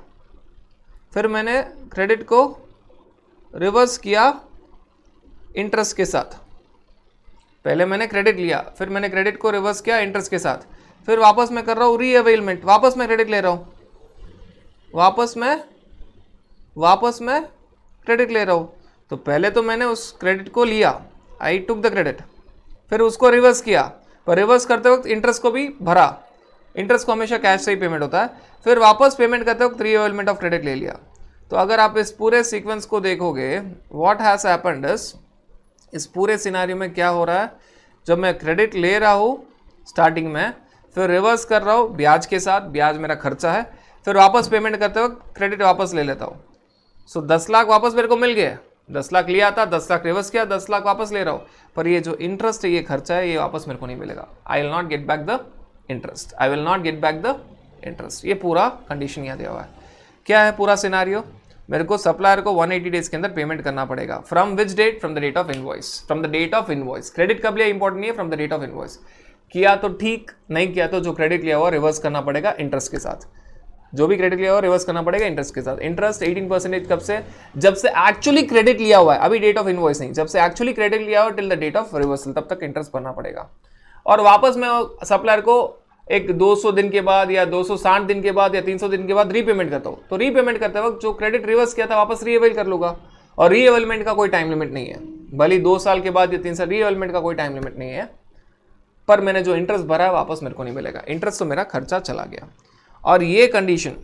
फिर मैंने क्रेडिट को रिवर्स किया इंटरेस्ट के साथ। पहले मैंने क्रेडिट लिया, फिर मैंने क्रेडिट को रिवर्स किया इंटरेस्ट के साथ, फिर वापस मैं कर रहा हूँ रीअवेलमेंट, वापस मैं क्रेडिट ले रहा हूँ, वापस मैं क्रेडिट ले रहा हूँ। तो पहले तो मैंने उस क्रेडिट को लिया, आई टुक द क्रेडिट, फिर उसको रिवर्स किया, पर रिवर्स करते वक्त इंटरेस्ट को भी भरा, इंटरेस्ट को हमेशा कैश से ही पेमेंट होता है, फिर वापस पेमेंट करते वक्त रीअवेलमेंट ऑफ क्रेडिट ले लिया। तो अगर आप इस पूरे सीक्वेंस को देखोगे, व्हाट हैज़ हैपेंड इज, इस पूरे सिनारियो में क्या हो रहा है, जब मैं क्रेडिट ले रहा हूँ स्टार्टिंग में, फिर रिवर्स कर रहा हूँ ब्याज के साथ, ब्याज मेरा खर्चा है, फिर वापस पेमेंट करते वक्त क्रेडिट वापस ले लेता हूँ। सो 10 लाख वापस मेरे को मिल गया, 10 लाख लिया था, 10 लाख रिवर्स किया, 10 लाख वापस ले रहा हूँ, पर ये जो इंटरेस्ट है, ये खर्चा है, ये वापस मेरे को नहीं मिलेगा। I will not get back the interest, I will not get back the interest. ये पूरा कंडीशन यहाँ दिया हुआ है। क्या है पूरा सिनारियो, मेरे को सप्लायर को 180 डेज के अंदर पेमेंट करना पड़ेगा। From which date, from the date of invoice, from the date of invoice. Credit कब लिया इंपॉर्टेंट नहीं है, from the date of invoice. किया तो ठीक, नहीं किया तो जो क्रेडिट लिया हुआ रिवर्स करना पड़ेगा इंटरेस्ट के साथ, जो भी क्रेडिट लिया हुआ रिवर्स करना पड़ेगा इंटरेस्ट के साथ। इंटरेस्ट 18% कब से, जब से एक्चुअली क्रेडिट लिया हुआ है, अभी डेट ऑफ इनवॉइस नहीं, जब से एक्चुअली क्रेडिट लिया हुआ till the date of reversal, तब तक इंटरेस्ट भरना पड़ेगा। और वापस मैं सप्लायर को एक 200 दिन के बाद या 260 दिन के बाद या 300 दिन के बाद रीपेमेंट करता हूँ। तो रीपेमेंट करते वक्त जो क्रेडिट रिवर्स किया था वापस रीअवेल कर लूंगा, और रीअवेलमेंट का कोई टाइम लिमिट नहीं है, भले 2 साल के बाद या 3 साल, रीअवेलमेंट का कोई टाइम लिमिट नहीं है, पर मैंने जो इंटरेस्ट भरा है वापस मेरे को नहीं मिलेगा, इंटरेस्ट तो मेरा खर्चा चला गया। और ये कंडीशन,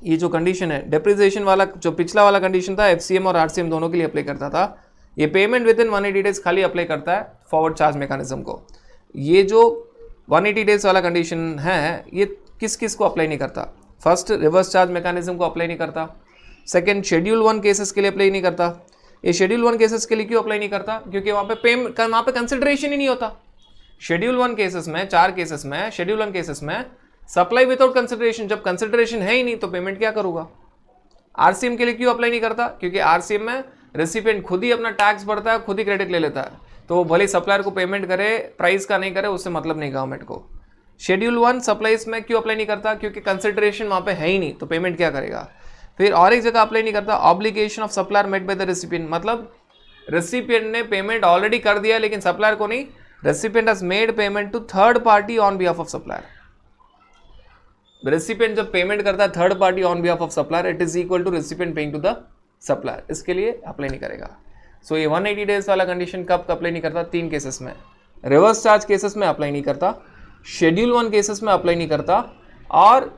ये जो कंडीशन है डेप्रिसिएशन वाला, जो पिछला वाला कंडीशन था एफसीएम और आरसीएम दोनों के लिए अप्लाई करता था, ये पेमेंट विद इन 180 डेज खाली अप्लाई करता है फॉरवर्ड चार्ज मैकेनिज्म को। ये जो 180 डेज वाला कंडीशन है, ये किस किस को अप्लाई नहीं करता, फर्स्ट रिवर्स चार्ज मैकेनिज्म को अप्लाई नहीं करता, सेकंड शेड्यूल 1 केसेस के लिए अप्लाई नहीं करता। ये शेड्यूल 1 केसेस के लिए क्यों अप्लाई नहीं करता, क्योंकि वहाँ पे कंसिडरेशन ही नहीं होता। शेड्यूल 1 केसेस में, 4 केसेस में, शेड्यूल 1 केसेस में सप्लाई विदाउट कंसिडरेशन, जब कंसिडरेशन है ही नहीं तो पेमेंट क्या करूंगा। आरसीएम के लिए क्यों अप्लाई नहीं करता, क्योंकि आरसीएम में रेसिपिएंट खुद ही अपना टैक्स भरता है, खुद ही क्रेडिट ले लेता है, तो वो भले सप्लायर को पेमेंट करे, प्राइस का नहीं करे, उससे मतलब नहीं गवर्नमेंट को। शेड्यूल 1 सप्लाईज में क्यों अप्लाई नहीं करता, क्योंकि कंसिडरेशन वहाँ पे है ही नहीं, तो पेमेंट क्या करेगा। फिर और एक जगह अप्लाई नहीं करता, obligation of supplier made by the recipient, मतलब रेसिपिएंट ने पेमेंट ऑलरेडी कर दिया लेकिन सप्लायर को नहीं, recipient has made payment to third party on behalf of supplier. Recipient जब पेमेंट करता है third party on behalf of supplier, it is equal to recipient paying to the supplier, इसके लिए अप्लाई नहीं करेगा। सो ये 180 डेज वाला कंडीशन कब अप्लाई नहीं करता, 3 केसेस में, रिवर्स चार्ज केसेस में अप्लाई नहीं करता, शेड्यूल 1 केसेस में अप्लाई नहीं करता, और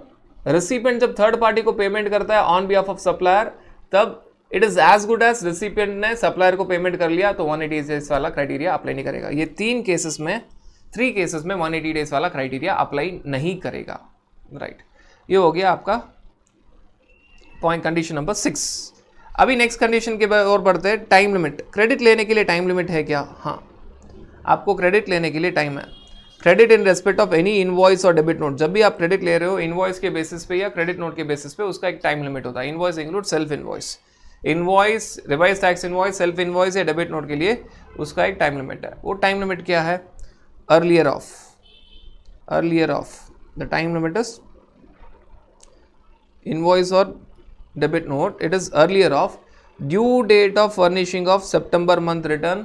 रेसिपिएंट जब थर्ड पार्टी को पेमेंट करता है ऑन बिहाफ ऑफ सप्लायर, तब it is as good as recipient ने सप्लायर को पेमेंट कर लिया, तो 180 डेज वाला क्राइटेरिया अप्लाई नहीं करेगा। ये 3 केसेस में 180 डेज वाला क्राइटेरिया अप्लाई नहीं करेगा। राइट, ये हो गया आपका पॉइंट कंडीशन नंबर 6। अभी नेक्स्ट कंडीशन के और बढ़ते हैं, टाइम लिमिट। क्रेडिट लेने के लिए टाइम लिमिट है क्या? हाँ, आपको क्रेडिट लेने के लिए टाइम है। Credit in respect of any invoice और डेबिट नोट, जब भी आप क्रेडिट ले रहे हो इनवॉइस के बेसिस पे या क्रेडिट नोट के बेसिस पे, उसका एक टाइम लिमिट होता है। Invoice include self invoice, invoice, revise tax invoice, self invoice या डेबिट नोट के लिए उसका एक टाइम लिमिट है। वो टाइम लिमिट क्या है? Earlier of the time limit is invoice or debit note, it is earlier of due date of furnishing of September month return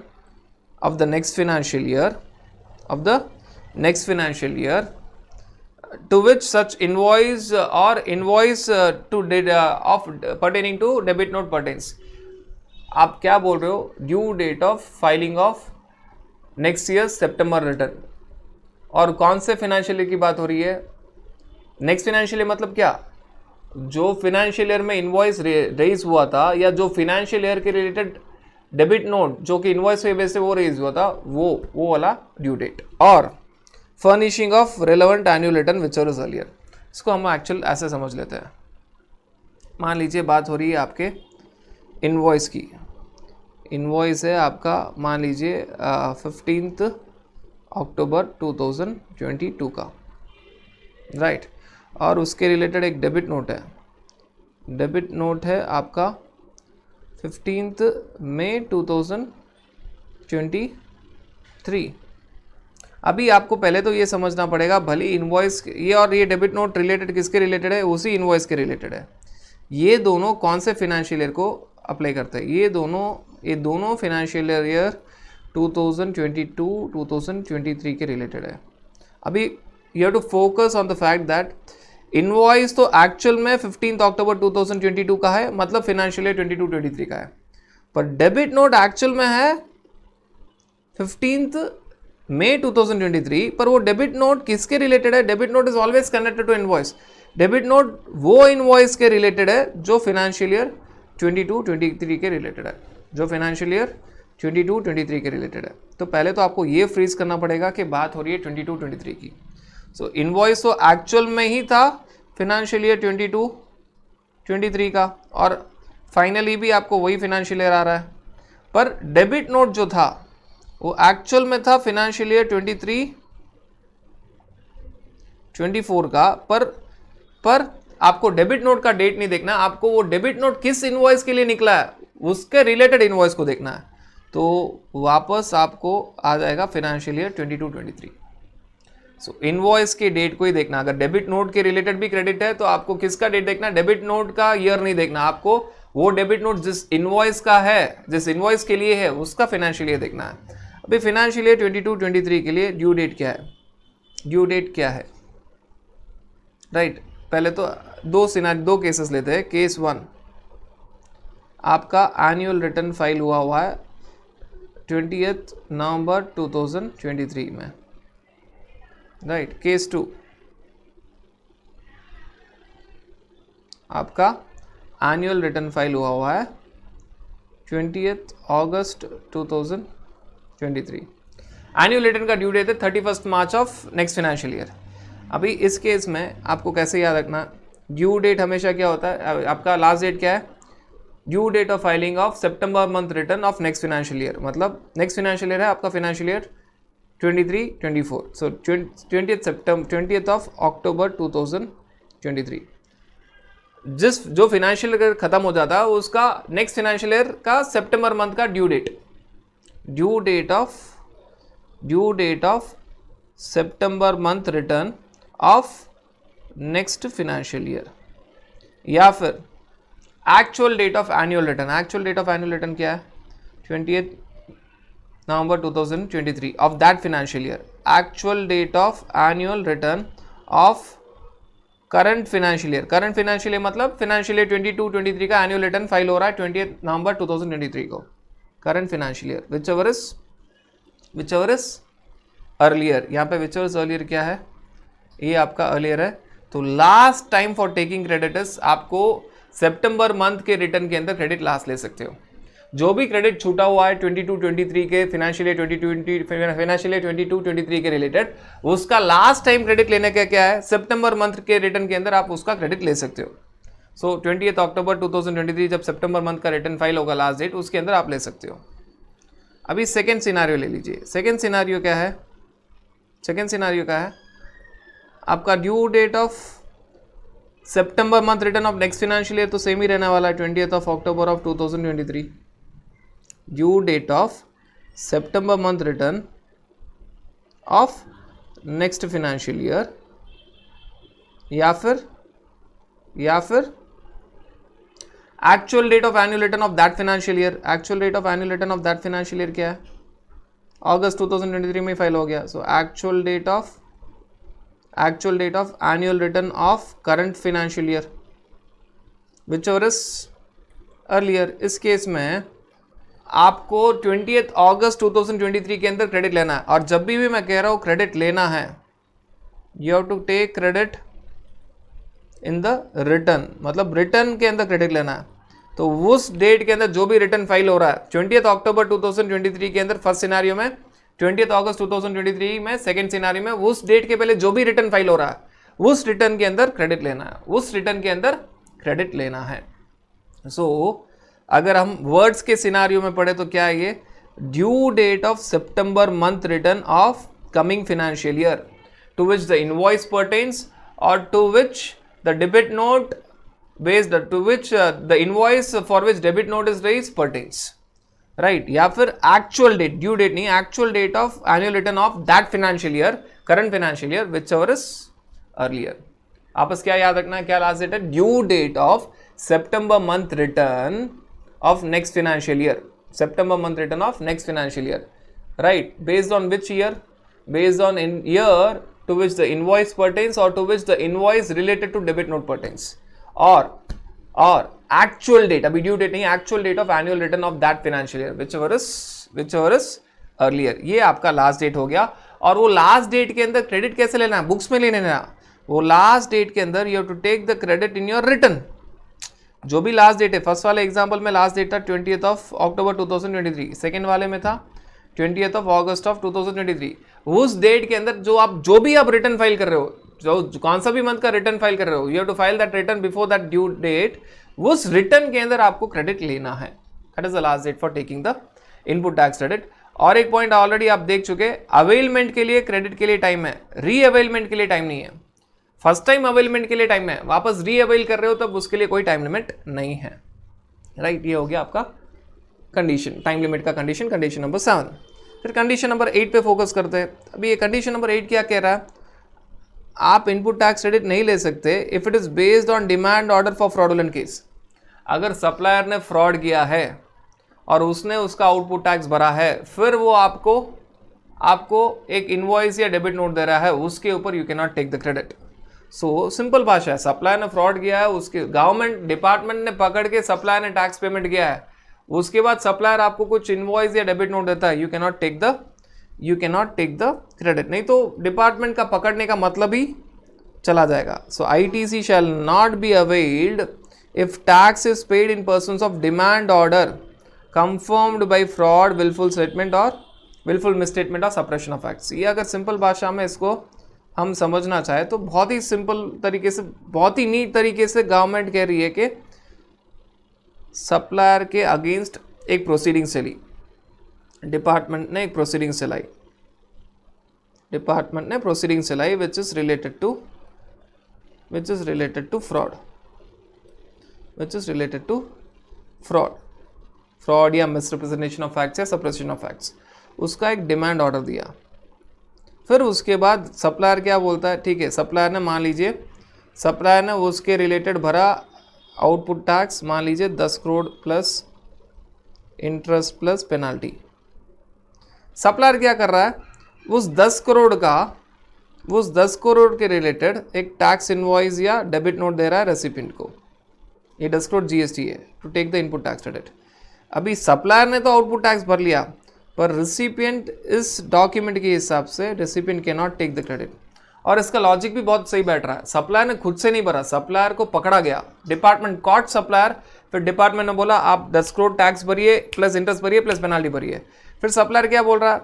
of the next financial year, to which such invoice or invoice of pertaining to debit note pertains। आप क्या बोल रहे हो? Due date of filing of next year सितंबर return, और कौन से financial year की बात हो रही है? नेक्स्ट फाइनेंशियल ईयर मतलब क्या? जो फाइनेंशियल ईयर में इनवॉइस रेज हुआ था, या जो फाइनेंशियल ईयर के रिलेटेड डेबिट नोट जो कि इनवॉइस के बेस से वो रेज हुआ था, वो वाला ड्यू डेट। और furnishing of relevant annual return which is earlier. इसको हम एक्चुअल ऐसे समझ लेते हैं। मान लीजिए बात हो रही है आपके इनवॉइस की, इनवॉइस है आपका मान लीजिए 15 अक्टूबर 2022 का, राइट। और उसके रिलेटेड एक डेबिट नोट है, डेबिट नोट है आपका 15 मई 2023। अभी आपको पहले तो ये समझना पड़ेगा, भले इनवॉइस ये और ये डेबिट नोट रिलेटेड किसके रिलेटेड है, उसी इनवॉइस के रिलेटेड है। ये दोनों कौन से फाइनेंशियल ईयर को अप्लाई करते हैं, ये दोनों फाइनेंशियल ईयर 2022-2023 के रिलेटेड है। अभी you have to focus on the fact that invoice तो एक्चुअल में 15 अक्टूबर 2022 का है, मतलब फाइनेंशियल ईयर 22-23 का है, पर डेबिट नोट एक्चुअल में है 15 मई 2023, पर वो डेबिट नोट किसके रिलेटेड है, debit note is always connected to invoice. Debit note वो इनवॉइस के रिलेटेड है जो फाइनेंशियल ईयर 22-23 के रिलेटेड है, जो फाइनेंशियल ईयर 22-23 के रिलेटेड है। तो पहले तो आपको ये फ्रीज करना पड़ेगा कि बात हो रही है 22-23 की। सो इनवॉइस तो एक्चुअल में ही था फाइनेंशियल ईयर 22-23 का, और फाइनली भी आपको वही फाइनेंशियल ईयर आ रहा है, पर डेबिट नोट जो था वो एक्चुअल में था फाइनेंशियल ईयर 23-24 का, पर आपको डेबिट नोट का डेट नहीं देखना, आपको वो डेबिट नोट किस इनवॉइस के लिए निकला है उसके रिलेटेड इनवॉइस को देखना है। तो वापस आपको आ जाएगा फाइनेंशियल ईयर 22-23। सो इनवॉइस के डेट को ही देखना। अगर डेबिट नोट के रिलेटेड भी क्रेडिट है तो आपको किसका डेट देखना, डेबिट नोट का ईयर नहीं देखना, आपको वो डेबिट नोट जिस इनवॉइस का है, जिस इनवॉइस के लिए है, उसका फाइनेंशियल ईयर देखना है। अभी फाइनेंशियल ईयर 22-23 के लिए ड्यू डेट क्या है, ड्यू डेट क्या है, राइट। पहले तो दो केसेस लेते हैं। केस 1, आपका एनुअल रिटर्न फाइल हुआ है 20 नवंबर 2023 में, राइट। केस 2, आपका एनुअल रिटर्न फाइल हुआ है 20 अगस्त 2023। एनुअल रिटर्न का ड्यू डेट है 31 मार्च ऑफ नेक्स्ट फाइनेंशियल ईयर। अभी इस केस में आपको कैसे याद रखना, ड्यू डेट हमेशा क्या होता है, आपका लास्ट डेट क्या है, due date of filing of सितंबर month return of next financial year, मतलब नेक्स्ट फाइनेंशियल ईयर है आपका financial year 23-24। So 20th of October 2023। जो फाइनेंशियल ईयर खत्म हो जाता है उसका नेक्स्ट फाइनेंशियल ईयर का सितंबर मंथ का ड्यू डेट ऑफ सितंबर month return of next financial year, या फिर actual date of annual return. Actual date of annual return क्या है, 20 नवंबर 2023 of that financial year. Actual date of annual return of current financial year. Current financial year मतलब financial year 22-23 का annual return file हो रहा है 20 नवंबर 2023 को। Current financial year which ever is earlier. यहाँ पे विच एवर अर्लियर क्या है, ये आपका अर्लियर है। तो last time for taking credit आपको सितंबर मंथ के रिटर्न के अंदर क्रेडिट लास्ट ले सकते हो। जो भी क्रेडिट छूटा हुआ है 22-23 के फाइनेंशियल ईयर 22-23 के रिलेटेड, उसका लास्ट टाइम क्रेडिट लेने का क्या है, सितंबर मंथ के रिटर्न के अंदर आप उसका क्रेडिट ले सकते हो। सो 20 अक्टूबर 2023 जब सितंबर मंथ का रिटर्न फाइल होगा लास्ट डेट, उसके अंदर आप ले सकते हो। अभी सेकेंड सिनारियो ले लीजिए। सेकेंड सिनारियो क्या है, सेकेंड सिनारियो क्या है, आपका ड्यू डेट ऑफ सितंबर month return of next financial year तो सेम ही रहने वाला है 20 अक्टूबर ऑफ 2023। ड्यू डेट ऑफ सितंबर month return of next financial year, या फिर actual date of annual return of that financial year. Actual date of annual return of that financial year क्या है, अगस्त 2023 में फाइल हो गया। So actual date of annual return of current financial year which ever is earlier. इस case में आपको 20 अगस्त 2023 के अंदर क्रेडिट लेना है, और जब भी मैं कह रहा हूं क्रेडिट लेना है, you have to take credit in the return, मतलब रिटर्न के अंदर क्रेडिट लेना है। तो उस डेट के अंदर जो भी रिटर्न फाइल हो रहा है 20 अक्टूबर 2023 के अंदर फर्स्ट सिनारियो में, 20 अगस्त 2023 में सेकेंड सिनारियो में, उस डेट के पहले जो भी रिटर्न फाइल हो रहा है उस रिटर्न के अंदर क्रेडिट लेना है, उस रिटर्न के अंदर क्रेडिट लेना है। सो अगर हम वर्ड्स के सिनारियो में पढ़े तो क्या है ये, ड्यू डेट ऑफ सितंबर month return of coming financial year to which the invoice pertains और to which the debit note based to which the invoice for which debit note is raised pertains, right? या फिर actual date, due date नहीं, actual date of annual return of that financial year, current financial year, whichever is earlier. आपस क्या याद रखना है, क्या last date है? ड्यू डेट ऑफ सितंबर month return of next financial year, सितंबर month return of next financial year, right? Based on which year? Based on in year to which the invoice pertains or to which the invoice related to debit note pertains, or actual date, अभी due date नहीं, actual date of annual return of that financial year, whichever is earlier. ये आपका last date हो गया. और वो last date के अंदर क्रेडिट कैसे लेना है? बुक्स में ले लेना. वो लास्ट डेट के अंदर you have to take the credit in your return. जो भी लास्ट डेट है, फर्स्ट वाले एग्जाम्पल में लास्ट डेट था 20th of October 2023, सेकेंड वाले में था 20th of August of 2023. उस डेट के अंदर जो भी आप रिटर्न फाइल कर रहे हो, जो कौन सा भी मंथ का रिटर्न फाइल कर रहे हो, you have to file that return before that due date. उस रिटर्न के अंदर आपको क्रेडिट लेना है. That is the last date for taking the input tax credit. और एक पॉइंट ऑलरेडी आप देख चुके, अवेलमेंट के लिए क्रेडिट के लिए टाइम है, री अवेलमेंट के लिए टाइम नहीं है. फर्स्ट टाइम अवेलमेंट के लिए टाइम है, वापस री अवेल कर रहे हो तब उसके लिए कोई टाइम लिमिट नहीं है, राइट? ये हो गया आपका कंडीशन, टाइम लिमिट का कंडीशन, कंडीशन नंबर 7. फिर कंडीशन नंबर 8 पे फोकस करते हैं. अभी ये कंडीशन नंबर 8 क्या कह रहा है? आप इनपुट टैक्स क्रेडिट नहीं ले सकते if it is based on demand order for fraudulent case. अगर सप्लायर ने फ्रॉड किया है और उसने उसका आउटपुट टैक्स भरा है, फिर वो आपको एक इनवॉइस या डेबिट नोट दे रहा है, उसके ऊपर you can not take the credit. So simple भाषा है, सप्लायर ने फ्रॉड किया है, उसके गवर्नमेंट डिपार्टमेंट ने पकड़ के सप्लायर ने टैक्स पेमेंट किया है, उसके बाद सप्लायर आपको कुछ इनवॉइस या डेबिट नोट देता है, you can not take the credit. नहीं तो डिपार्टमेंट का पकड़ने का मतलब ही चला जाएगा. So ITC shall not be availed if tax is paid in pursuance of demand order confirmed by fraud, wilful statement और विलफुल मिसस्टेटमेंट और सप्रेशन ऑफ फैक्ट्स. ये अगर सिंपल भाषा में इसको हम समझना चाहे तो बहुत ही सिंपल तरीके से, बहुत ही नीट तरीके से गवर्नमेंट कह रही है कि सप्लायर के अगेंस्ट एक प्रोसीडिंग चली, डिपार्टमेंट ने एक प्रोसीडिंग चलाई which is related to fraud या मिसरिप्रेजेंटेशन ऑफ फैक्ट्स या सप्रेशन ऑफ फैक्ट्स. उसका एक डिमांड ऑर्डर दिया. फिर उसके बाद सप्लायर क्या बोलता है? ठीक है, सप्लायर ने मान लीजिए सप्लायर ने उसके रिलेटेड भरा आउटपुट टैक्स, मान लीजिए 10 crore plus interest plus penalty. Supplier क्या कर रहा है? उस 10 करोड़ के रिलेटेड एक टैक्स इनवॉइस या डेबिट नोट दे रहा है रेसिपिएंट को. ये 10 करोड़ GST है to take the input tax credit. अभी सप्लायर ने तो आउटपुट टैक्स भर लिया, पर रेसिपिएंट इस डॉक्यूमेंट के हिसाब से recipient can not take the credit. और इसका लॉजिक भी बहुत सही बैठ रहा है. सप्लायर ने खुद से नहीं भरा, सप्लायर को पकड़ा गया, डिपार्टमेंट कॉट सप्लायर. फिर डिपार्टमेंट ने बोला आप 10 करोड़ टैक्स भरिए प्लस इंटरेस्ट भरिए प्लस पेनाल्टी भरिए. फिर सप्लायर क्या बोल रहा है?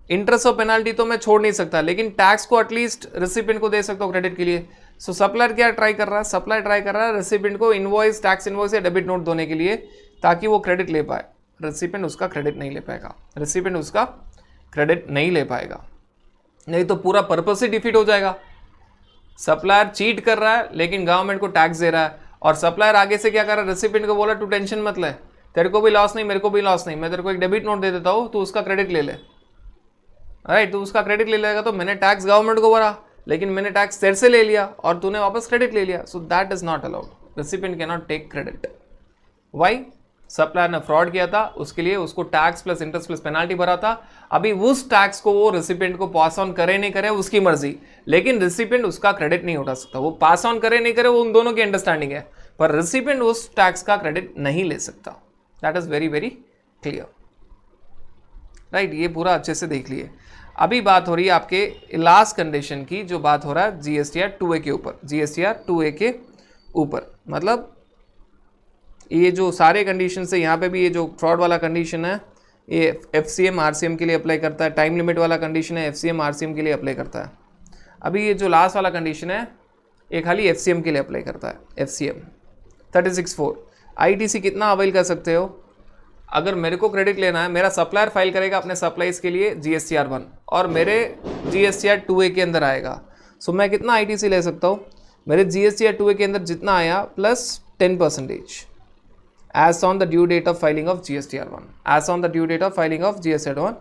इंटरेस्ट और पेनाल्टी तो मैं छोड़ नहीं सकता, लेकिन टैक्स को एटलीस्ट रेसिपिएंट को दे सकता हूँ क्रेडिट के लिए. सो सप्लायर क्या ट्राई कर रहा है? सप्लायर ट्राई कर रहा है रेसिपिएंट को इनवॉइस, टैक्स इनवॉइस या डेबिट नोट देने के लिए, ताकि वो क्रेडिट ले पाए. रेसिपिएंट उसका क्रेडिट नहीं ले पाएगा. नहीं तो पूरा पर्पस ही डिफीट हो जाएगा. सप्लायर चीट कर रहा है लेकिन गवर्नमेंट को टैक्स दे रहा है, और सप्लायर आगे से क्या कर रहा है? रेसिपिएंट को बोला तू टेंशन मत ले, तेरे को भी लॉस नहीं, मेरे को भी लॉस नहीं, मैं तेरे को एक डेबिट नोट दे देता हूँ, तू उसका क्रेडिट ले ले. राइट, तो उसका क्रेडिट ले लेगा. तो मैंने टैक्स गवर्नमेंट को भरा, लेकिन मैंने टैक्स तेरे से ले लिया और तूने वापस क्रेडिट ले लिया. So that is not allowed. Recipient can not take credit. Why? Supplier ने फ्रॉड किया था, उसके लिए उसको tax plus interest plus penalty भरा था. अभी उस टैक्स को वो रेसिपिएंट को पास ऑन करे नहीं करे उसकी मर्जी, लेकिन रेसिपिएंट उसका क्रेडिट नहीं उठा सकता. वो पास ऑन करे नहीं करे वो उन दोनों की अंडरस्टैंडिंग है, पर रेसिपिएंट उस टैक्स का क्रेडिट नहीं ले सकता. That is very very clear. Right, ये पूरा अच्छे से देख लिए. अभी बात हो रही है आपके लास्ट कंडीशन की, जो बात हो रहा है GSTR 2A के ऊपर. GSTR 2A के ऊपर मतलब ये जो सारे कंडीशन है, यहाँ पे भी ये जो फ्रॉड वाला कंडीशन है ये FCM RCM के लिए अप्लाई करता है. टाइम लिमिट वाला कंडीशन है FCM RCM के लिए अप्लाई करता है. अभी ये जो लास्ट वाला कंडीशन है ये खाली FCM के लिए अप्लाई करता है. FCM 36(4). ITC कितना अवेल कर सकते हो? अगर मेरे को क्रेडिट लेना है, मेरा सप्लायर फाइल करेगा अपने सप्लाईज के लिए GSTR 1 और मेरे GSTR 2A के अंदर आएगा. सो मैं कितना ITC ले सकता हूँ? मेरे GSTR 2A के अंदर जितना आया plus 10% as on the due date of filing of GSTR1, as on the due date of filing of GSTR1,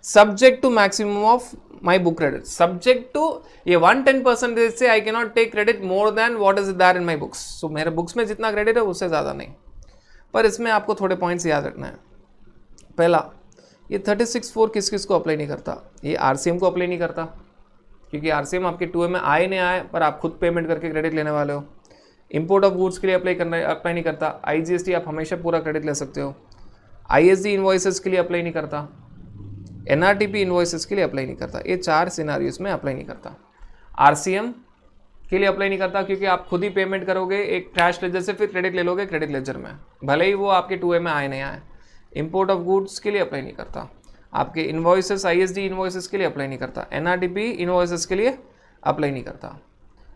subject to maximum of my book credit, subject to ये 110% से I cannot take credit more than what is there in my books. So मेरे books में जितना credit है उससे ज़्यादा नहीं. पर इसमें आपको थोड़े पॉइंट्स याद रखना है. पहला, ये 36(4) किस किस को अप्लाई नहीं करता? ये RCM को अप्लाई नहीं करता, क्योंकि RCM आपके 2A में आए नहीं आए पर आप खुद पेमेंट करके क्रेडिट लेने वाले हो. इंपोर्ट ऑफ गुड्स के लिए अप्लाई नहीं करता. IGST आप हमेशा पूरा क्रेडिट ले सकते हो. ISD इन्वॉइसेस के लिए अप्लाई नहीं करता. NRTP इन्वॉइसेस के लिए अप्लाई नहीं करता. ये 4 सिनारियोस में अप्लाई नहीं करता. RCM के लिए अप्लाई नहीं करता क्योंकि आप खुद ही पेमेंट करोगे एक कैश लेजर से, फिर क्रेडिट ले लोगे क्रेडिट लेजर में, भले ही वो आपके 2A में आए नहीं आए. इंपोर्ट ऑफ गुड्स के लिए अप्लाई नहीं करता. आपके इन्वॉइसेस ISD इन्वॉइसेस के लिए अप्लाई नहीं करता. NRTP इन्वॉइसेस के लिए अप्लाई नहीं करता.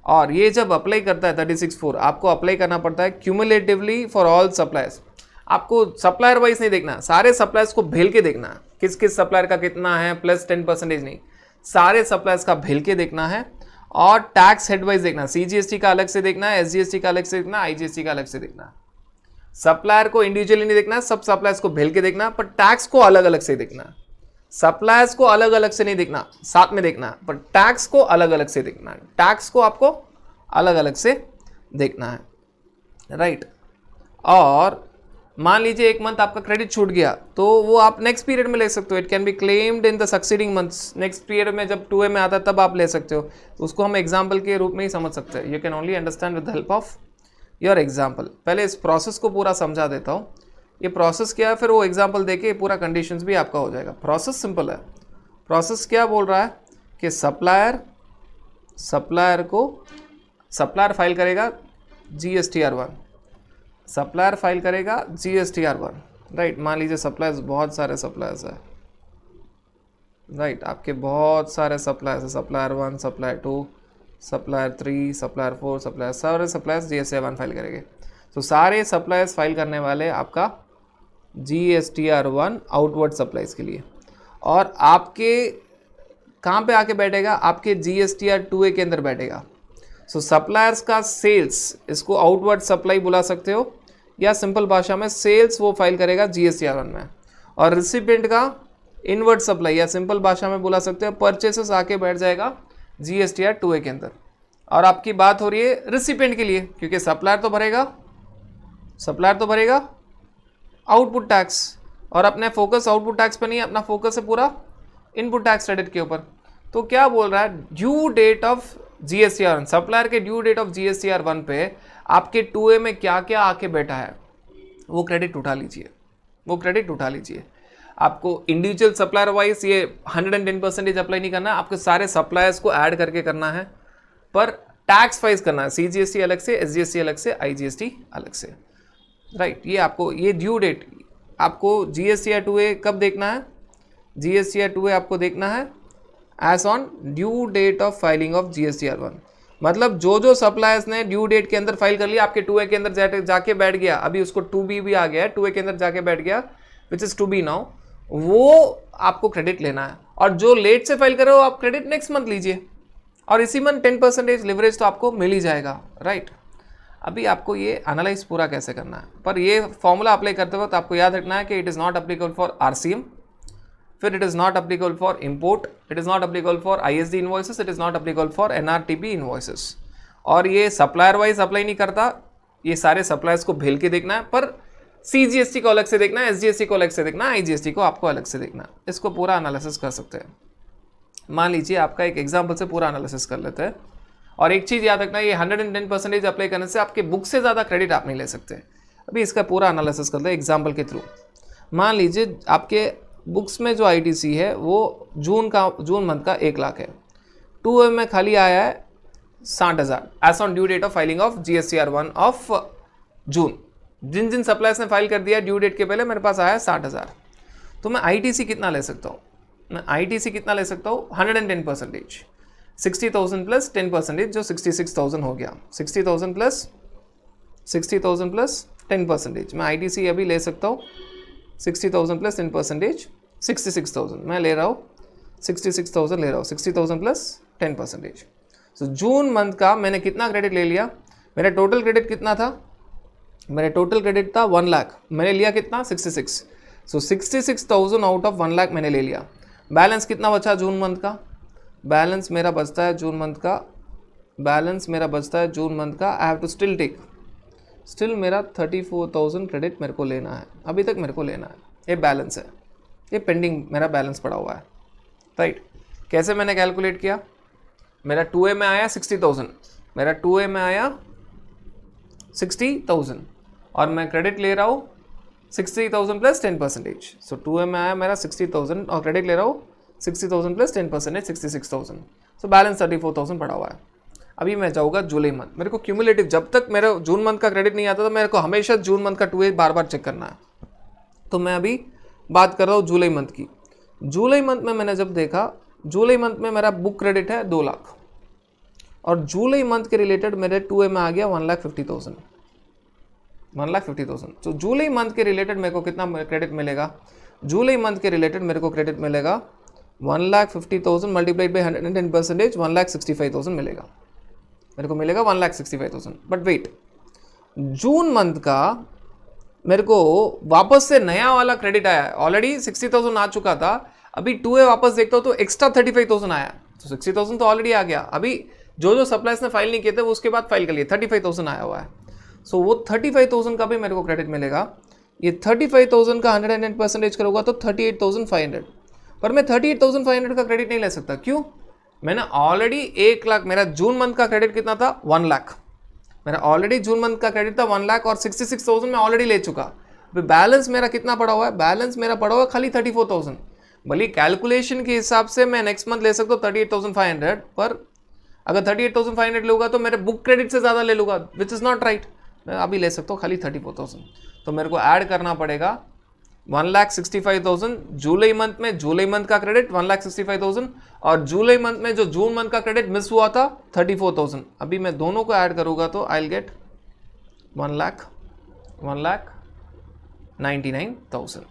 और ये जब अप्लाई करता है 36(4), आपको अप्लाई करना पड़ता है क्यूमुलेटिवली फॉर ऑल सप्लायर्स. आपको सप्लायर वाइज नहीं देखना, सारे सप्लायर्स को भेल के देखना है. किस किस सप्लायर का कितना है प्लस 10% नहीं, सारे सप्लायर्स का भेल के देखना है. और टैक्स हेड वाइज देखना, CGST का अलग से देखना है, SGST का अलग से देखना है, IGST का अलग से देखना है. सप्लायर को इंडिविजुअली नहीं देखना, सब सप्लायर्स को भेल के देखना, पर टैक्स को अलग अलग से देखना है. सप्लायर्स को अलग अलग से नहीं देखना, साथ में देखना, पर टैक्स को अलग अलग से देखना है. टैक्स को आपको अलग अलग से देखना है, राइट. और मान लीजिए एक मंथ आपका क्रेडिट छूट गया तो वो आप नेक्स्ट पीरियड में ले सकते हो. It can be claimed in the succeeding months. Next period में जब 2A में आता है तब आप ले सकते हो. तो उसको हम एग्जाम्पल के रूप में ही समझ सकते हैं. You can only understand with the help of your example. पहले इस प्रोसेस को पूरा समझा देता हूँ. ये प्रोसेस क्या है, फिर वो एग्जाम्पल देके पूरा कंडीशंस भी आपका हो जाएगा. प्रोसेस सिंपल है. प्रोसेस क्या बोल रहा है कि सप्लायर फाइल करेगा GSTR1, सप्लायर फाइल करेगा GSTR1, राइट. मान लीजिए सप्लायर्स, बहुत सारे सप्लायर्स है, राइट. आपके बहुत सारे सप्लायर्स है. Supplier 1, supplier 2, supplier 3, supplier 4, supplier, सारे सप्लायर्स GSTR1 फाइल करेंगे. तो सारे सप्लायर्स फाइल करने वाले आपका GSTR1 आउटवर्ड सप्लाईज के लिए. और आपके कहाँ पे आके बैठेगा? आपके GSTR2A के अंदर बैठेगा. सो सप्लायर्स का सेल्स, इसको आउटवर्ड सप्लाई बुला सकते हो, या सिंपल भाषा में सेल्स वो फाइल करेगा GSTR1 में. और रिसिपिएंट का इनवर्ड सप्लाई, या सिंपल भाषा में बुला सकते हो परचेसेस आके बैठ जाएगा GSTR2A के अंदर. और आपकी बात हो रही है रिसिपिएंट के लिए, क्योंकि सप्लायर तो भरेगा आउटपुट टैक्स. और अपने फोकस आउटपुट टैक्स पर नहीं है, अपना फोकस है पूरा इनपुट टैक्स क्रेडिट के ऊपर. तो क्या बोल रहा है, due date of GSTR1, supplier के ड्यू डेट ऑफ GSTR1 पे आपके 2A में क्या क्या आके बैठा है वो क्रेडिट उठा लीजिए. आपको इंडिविजुअल सप्लायर वाइज ये 110% अप्लाई नहीं करना है, आपके सारे सप्लायर्स को ऐड करके करना है, पर टैक्स वाइज करना है. CGST अलग से, SGST अलग से, IGST अलग से, राइट. ये आपको ये ड्यू डेट आपको GSTR2A कब देखना है? GSTR2A आपको देखना है as on due date of filing of GSTR1. मतलब जो सप्लायर्स ने ड्यू डेट के अंदर फाइल कर लिया, आपके 2A के अंदर जाके बैठ गया, अभी उसको 2B भी आ गया है, 2A के अंदर जाके बैठ गया विच इज 2B नाउ, वो आपको क्रेडिट लेना है. और जो लेट से फाइल करे हो आप क्रेडिट नेक्स्ट मंथ लीजिए, और इसी मंथ 10% लिवरेज तो आपको मिल ही जाएगा, राइट. अभी आपको ये एनालाइज पूरा कैसे करना है, पर ये फॉर्मूला अप्लाई करते वक्त आपको याद रखना है कि it is not applicable for RCM, फिर it is not applicable for import, it is not applicable for ISD invoices, it is not applicable for NRTP invoices. और ये सप्लायर वाइज अप्लाई नहीं करता. ये सारे सप्लायर्स को भेल के देखना है, पर CGST को अलग से देखना है, SGST को अलग से देखना है, IGST को आपको अलग से देखना है. इसको पूरा एनालिसिस कर सकते हैं. मान लीजिए आपका एक एग्जाम्पल से पूरा एनालिसिस कर लेते हैं. और एक चीज़ याद रखना, ये 110% अप्लाई करने से आपके बुक से ज़्यादा क्रेडिट आप नहीं ले सकते. अभी इसका पूरा एनालिसिस करते हैं एग्जाम्पल के थ्रू. मान लीजिए आपके बुक्स में जो ITC है वो जून मंथ का 1 लाख है. 2A में खाली आया है 60,000 as on due date of filing of GSTR1 of June. जिन सप्लायर्स ने फाइल कर दिया ड्यू डेट के पहले, मेरे पास आया है 60,000. तो मैं ITC कितना ले सकता हूँ? 110%, 60,000 प्लस 10%, जो 66,000 हो गया. 60,000 प्लस 10%, मैं ITC अभी ले सकता हूँ 60,000 प्लस 10%, 66,000 मैं ले रहा हूँ. 66,000 ले रहा हूँ, 60,000 प्लस 10%. सो जून मंथ का मैंने कितना क्रेडिट ले लिया? मेरा टोटल क्रेडिट कितना था? मेरे टोटल क्रेडिट था 1 लाख, मैंने लिया कितना 66, सो 66,000 आउट ऑफ 1 लाख मैंने ले लिया। बैलेंस कितना बचा जून मंथ का, बैलेंस मेरा बचता है जून मंथ का, बैलेंस मेरा बचता है जून मंथ का, I have to still take, still मेरा 34,000 क्रेडिट मेरे को लेना है, अभी तक मेरे को लेना है, ये बैलेंस है, ये पेंडिंग मेरा बैलेंस पड़ा हुआ है, राइट। कैसे मैंने कैलकुलेट किया, मेरा 2A में आया 60,000, मेरा 2A में आया 60,000 और मैं क्रेडिट ले रहा हूँ 60,000 प्लस 10%, सो 2A में आया मेरा 60,000 और क्रेडिट ले रहा हूँ 60,000 प्लस 10%, 66,000, सो बैलेंस 34,000 पड़ा हुआ है। अभी मैं जाऊँगा जुलाई मंथ, मेरे को क्यूमुलेटिव, जब तक मेरा जून मंथ का क्रेडिट नहीं आता था मेरे को हमेशा जून मंथ का 2A बार बार चेक करना है। तो मैं अभी बात कर रहा हूँ जुलाई मंथ की। जुलाई मंथ में मैंने जब देखा, जुलाई मंथ में मेरा बुक क्रेडिट है 2 लाख और जुलाई मंथ के रिलेटेड मेरे 2A में आ गया 1,50,000, 1,50,000। तो जुलाई मंथ के रिलेटेड मेरे को कितना क्रेडिट मिलेगा, जुलाई मंथ के रिलेटेड मेरे को क्रेडिट मिलेगा 1,50,000 मल्टीप्लाइड बाई 110%, 1,65,000 मिलेगा, मेरे को मिलेगा 1,65,000। बट वेट, जून मंथ का मेरे को वापस से नया वाला क्रेडिट आया है, ऑलरेडी 60,000 आ चुका था, अभी 2A वापस देखता हूँ तो एक्स्ट्रा 35,000 आया, तो 60,000 तो ऑलरेडी आ गया, अभी जो सप्लायर्स ने फाइल नहीं किए थे वो उसके बाद फाइल कर लिए, 35,000 आया हुआ है, सो वो 35,000 का भी मेरे को क्रेडिट मिलेगा। ये 35,000 का 110% करूँगा तो 38,500, पर मैं 38,500 का क्रेडिट नहीं ले सकता, क्यों, मैंने ऑलरेडी 1 लाख, मेरा जून मंथ का क्रेडिट कितना था 1 लाख, मेरा ऑलरेडी जून मंथ का क्रेडिट था 1 लाख और 66,000 मैं ऑलरेडी ले चुका। अभी बैलेंस मेरा कितना पड़ा हुआ है, बैलेंस मेरा पड़ा हुआ है खाली 34,000। भले कैलकुलेशन के हिसाब से मैं नेक्स्ट मंथ ले सकता हूँ 38,500, पर अगर 38,500 लूँगा तो मेरे बुक क्रेडिट से ज़्यादा ले लूँगा, विच इज़ नॉट राइट। मैं अभी ले सकता हूँ खाली 34,000, तो मेरे को ऐड करना पड़ेगा 1,65,000 जुलाई मंथ में, जुलाई मंथ का क्रेडिट 1,65,000 और जुलाई मंथ में जो जून मंथ का क्रेडिट मिस हुआ था 34,000। अभी मैं दोनों को ऐड करूँगा तो आई विल गेट 1,99,000,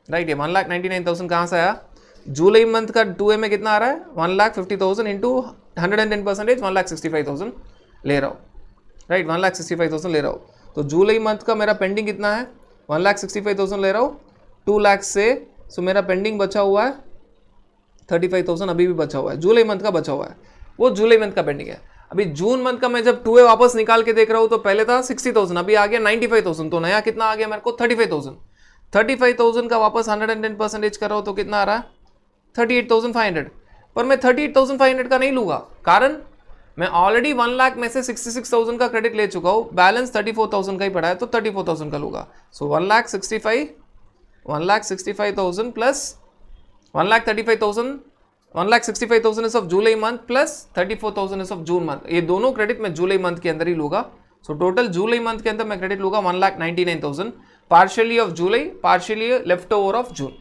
राइट। ये 1,99,000 कहाँ से आया, जुलाई मंथ का 2A में कितना आ रहा है 1,50,000 इंटू 110%, 1,65,000 ले रहा हूँ, राइट, 1,65,000 ले रहा हूँ। तो जुलाई मंथ का मेरा पेंडिंग कितना है 1,65,000 ले रहा हूँ 2 लाख से, सो मेरा पेंडिंग बचा हुआ है 35,000, अभी भी बचा हुआ है, जुलाई मंथ का बचा हुआ है, वो जुलाई मंथ का पेंडिंग है। अभी जून मंथ का मैं जब 2A वापस निकाल के देख रहा हूँ तो पहले था 60,000, अभी आ गया 95,000, तो नया कितना आ गया मेरे को 35,000। 35,000 का वापस 110% कर रहा हूँ तो कितना आ रहा है 38,500, पर मैं 38,500 का नहीं लूँगा, कारण मैं ऑलरेडी 1 लाख में से 66,000 का क्रेडिट ले चुका हूँ, बैलेंस 34,000 का ही पड़ा है, तो 34,000 का लूँगा। सो 1,65,000 plus 1,35,000, 1,65,000 is of July month plus 34,000 is of June month, ये दोनों क्रेडिट मैं जुलाई मंथ के अंदर ही लूँगा। सो टोटल जुलाई मंथ के अंदर मैं क्रेडिट लूँगा 1,99,000, partially of July, partially left over of June,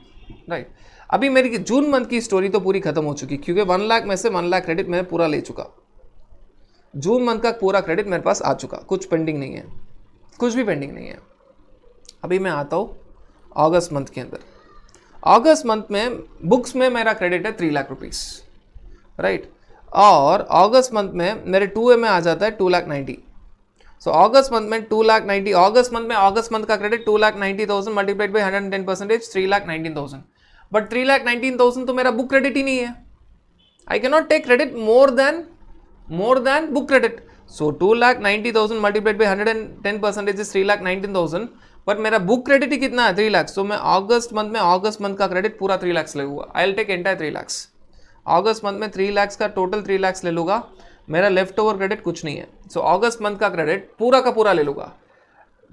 right. अभी मेरी जून मंथ की स्टोरी तो पूरी खत्म हो चुकी, क्योंकि 1 लाख में से 1 लाख क्रेडिट मैं पूरा ले चुका, जून मंथ का पूरा क्रेडिट मेरे पास आ चुका, कुछ पेंडिंग नहीं है, कुछ भी पेंडिंग नहीं है। अभी मैं आता हूँ अगस्त मंथ के अंदर। अगस्त मंथ में बुक्स में मेरा क्रेडिट है 3 लाख रुपीस, राइट, और अगस्त मंथ में मेरे 2A में आ जाता है 2,90,000। सो अगस्त मंथ में 2,90,000, अगस्त मंथ का क्रेडिट 2,90,000 मल्टीप्लाइड बाई 110%, 3,19,000। बट 3,19,000 तो मेरा बुक क्रेडिट ही नहीं है, I can not take credit more than book credit. So 2,90,000 multiplied by 110% is 3,19,000, पर मेरा बुक क्रेडिट ही कितना है 3 लाख। सो मैं अगस्त मंथ का क्रेडिट पूरा 3 लाख ले लूँगा, I will take entire 3 lakh. August month में 3 लाख का टोटल 3 लाख ले लूँगा, मेरा लेफ्ट ओवर क्रेडिट कुछ नहीं है। सो अगस्त मंथ का क्रेडिट पूरा का पूरा ले लूँगा,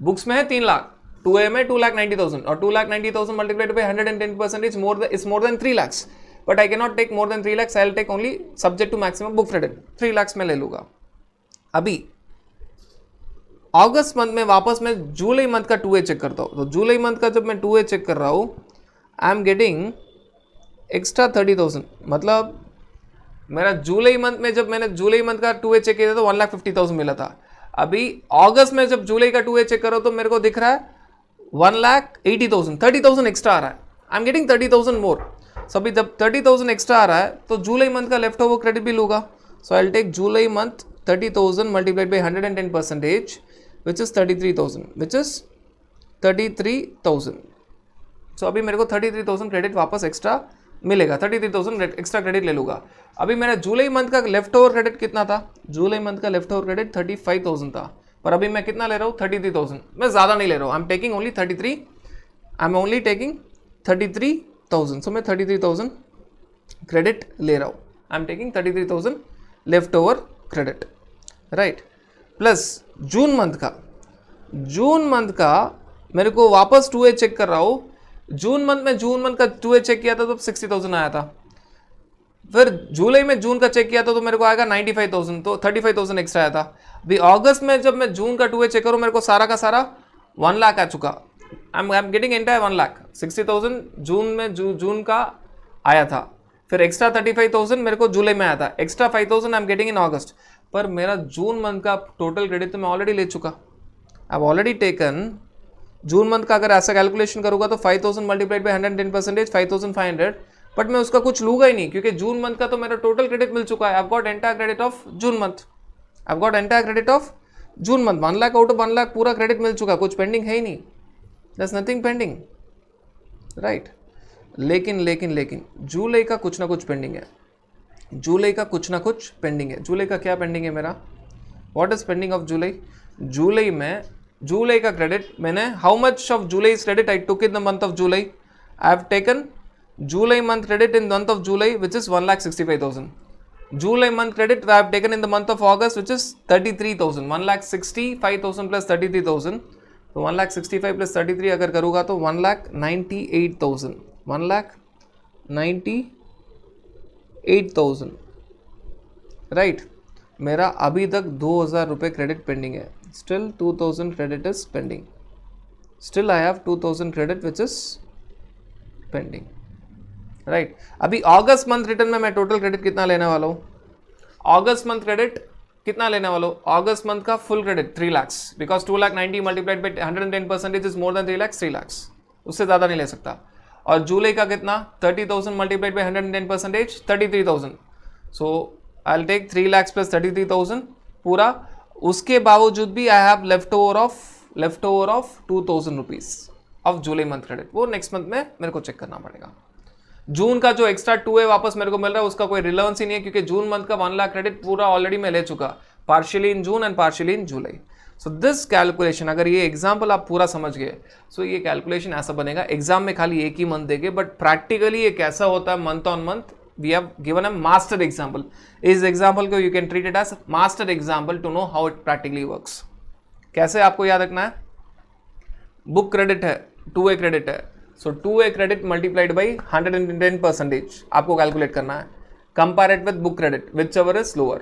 बुक्स में है 3 लाख, 2A में 2,90,000 और 2,90,000 multiplied by 110% is more than 3 lakhs. But I cannot take more than 3 lakhs. I'll take only subject to maximum book credit 3 lakhs में ले लूँगा। अभी अगस्त मंथ में वापस मैं जुलाई मंथ का 2A चेक करता हूँ, तो जुलाई मंथ का जब मैं 2A चेक कर रहा हूँ आई एम गेटिंग एक्स्ट्रा 30,000, मतलब मेरा जुलाई मंथ में जब मैंने जुलाई मंथ का 2A चेक किया था तो 1,50,000 मिला था। अभी अगस्त में जब जुलाई का 2A चेक करो तो मेरे को दिख रहा है 1,80,000, 30,000 एक्स्ट्रा आ रहा है, आई एम गेटिंग 30,000 मोर। सो अभी जब 30,000 एक्स्ट्रा आ रहा है तो जुलाई मंथ का लेफ्ट ओवर क्रेडिट भी लूँगा। So I will take July month 30,000 multiplied by 110%, which is 33,000, which is 33,000. So अभी मेरे को 33,000 क्रेडिट वापस एक्स्ट्रा मिलेगा, 33,000 एक्स्ट्रा क्रेडिट ले लूँगा. अभी मेरा जुलाई मंथ का लेफ्ट ओवर क्रेडिट कितना था? जुलाई मंथ का लेफ्ट ओवर क्रेडिट 35,000 था, पर अभी मैं कितना ले रहा हूँ? 33,000. मैं ज़्यादा नहीं ले रहा हूँ. I am taking only 33. I am only taking 33,000. सो मैं 33,000 क्रेडिट ले रहा हूँ. I am taking 33,000 left over credit, right. Plus June month का मेरे को वापस 2A चेक कर रहा हूँ. जून मंथ का 2A चेक किया था तो 60,000 आया था. फिर जुलाई में जून का चेक किया था तो मेरे को आएगा 95,000, तो 35,000 एक्स्ट्रा आया था. अभी अगस्त में जब मैं जून का 2A चेक करूँ, मेरे को सारा का सारा 1 लाख आ चुका. आई एम गेटिंग एंटायर 1 लाख. 60,000 जून में जून का आया था, फिर एक्स्ट्रा 35,000 मेरे को जुलाई में आया था, extra 5,000 I am getting in अगस्त. पर मेरा जून मंथ का टोटल क्रेडिट तो मैं ऑलरेडी ले चुका. आई हैव ऑलरेडी टेकन जून मंथ का. अगर ऐसा कैलकुलेशन करूंगा तो 5,000 मल्टीप्लाइड बाई 110%, 5,500. बट मैं उसका कुछ लूंगा ही नहीं, क्योंकि जून मंथ का तो मेरा टोटल क्रेडिट मिल चुका है. I have got entire credit of June month. I have got entire credit of June month. 1 lakh out of 1 lakh पूरा क्रेडिट मिल चुका, कुछ पेंडिंग है ही नहीं. There's nothing pending, right. लेकिन जुलाई का कुछ ना कुछ पेंडिंग है. जुलाई का कुछ ना कुछ पेंडिंग है. जुलाई का क्या पेंडिंग है मेरा? What is pending of July? जुलाई का क्रेडिट मैंने, how much of July credit I took in the month of July? I have taken July month credit in month of July which is 1,65,000. July month credit I have taken in the month of August which is 33,000. 1,65,000 plus 33,000, तो 1,65,000 plus 33 अगर करूँगा तो 1,98,000. 1,98,000, right. मेरा अभी तक 2,000 रुपये credit pending है. Still 2,000 credit is pending. Still I have 2,000 credit which is pending, right. अभी अगस्त मंथ रिटर्न में मैं टोटल क्रेडिट कितना लेने वाला हूँ? अगस्त मंथ क्रेडिट कितना लेने वाला हूँ? अगस्त मंथ का full credit 3 lakh, because 2,90,000 multiplied by 110% is more then 3 lakh. 3 lakh, उससे ज़्यादा नहीं ले सकता. और जुलाई का कितना? 30,000 multiplied by 110%, 33,000. So I will take 3 lakh plus 33,000 पूरा. उसके बावजूद भी I have left over of 2,000 rupees of July month credit. वो नेक्स्ट मंथ में मेरे को चेक करना पड़ेगा. जून का जो एक्स्ट्रा 2A वापस मेरे को मिल रहा है उसका कोई रिलेवेंस ही नहीं है, क्योंकि जून मंथ का 1 लाख क्रेडिट पूरा ऑलरेडी मैं ले चुका, partially in June and partially in July. So this calculation, अगर ये एग्जाम्पल आप पूरा समझ गए, सो ये कैलकुलेशन ऐसा बनेगा. एग्जाम में खाली एक ही मंथ देंगे, बट प्रैक्टिकली ये कैसा होता है month on month. We have given a master example. इस एग्जाम्पल को you can treat it as master example to know how it practically works. कैसे आपको याद रखना है? बुक क्रेडिट है, 2A क्रेडिट है, सो 2A क्रेडिट मल्टीप्लाइड बाई 110% आपको कैलकुलेट करना है. Compare it with book credit, whichever is lower.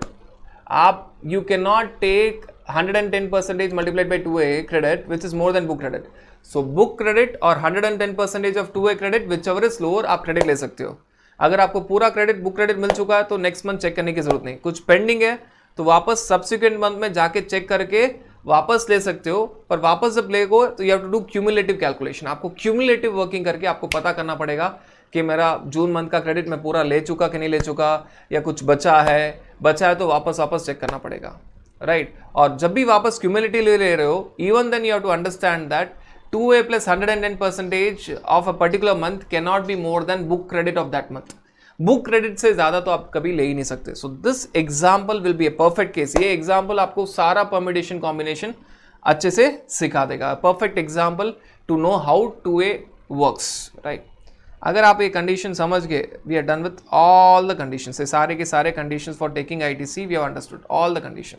आप you can not take 110% multiplied by 2A credit which is more than book credit. So book credit और 110% of 2A credit whichever is lower आप credit ले सकते हो. अगर आपको पूरा credit book credit मिल चुका है तो नेक्स्ट मंथ चेक करने की जरूरत नहीं. कुछ पेंडिंग है तो वापस सब्सिक्वेंट मंथ में जाके चेक करके वापस ले सकते हो. पर वापस जब लेगो तो you have to do cumulative calculation. आपको क्यूमुलेटिव वर्किंग करके आपको पता करना पड़ेगा कि मेरा जून मंथ का क्रेडिट मैं पूरा ले चुका कि नहीं ले चुका, या कुछ बचा है तो वापस चेक करना पड़ेगा, राइट. और जब भी वापस क्यूमुलेटिव ले रहे हो, even then you have to understand that 2A plus 110% of a particular month cannot be more than book credit of that month. Book credit से ज्यादा तो आप कभी ले ही नहीं सकते. So this example will be a perfect case. ये एग्जाम्पल आपको सारा परम्यूटेशन कॉम्बिनेशन अच्छे से सिखा देगा. Perfect example to know how 2A works, right. अगर आप ये कंडीशन समझ गए, we are done with all the condition. सारे के सारे condition for taking ITC we have understood all the condition.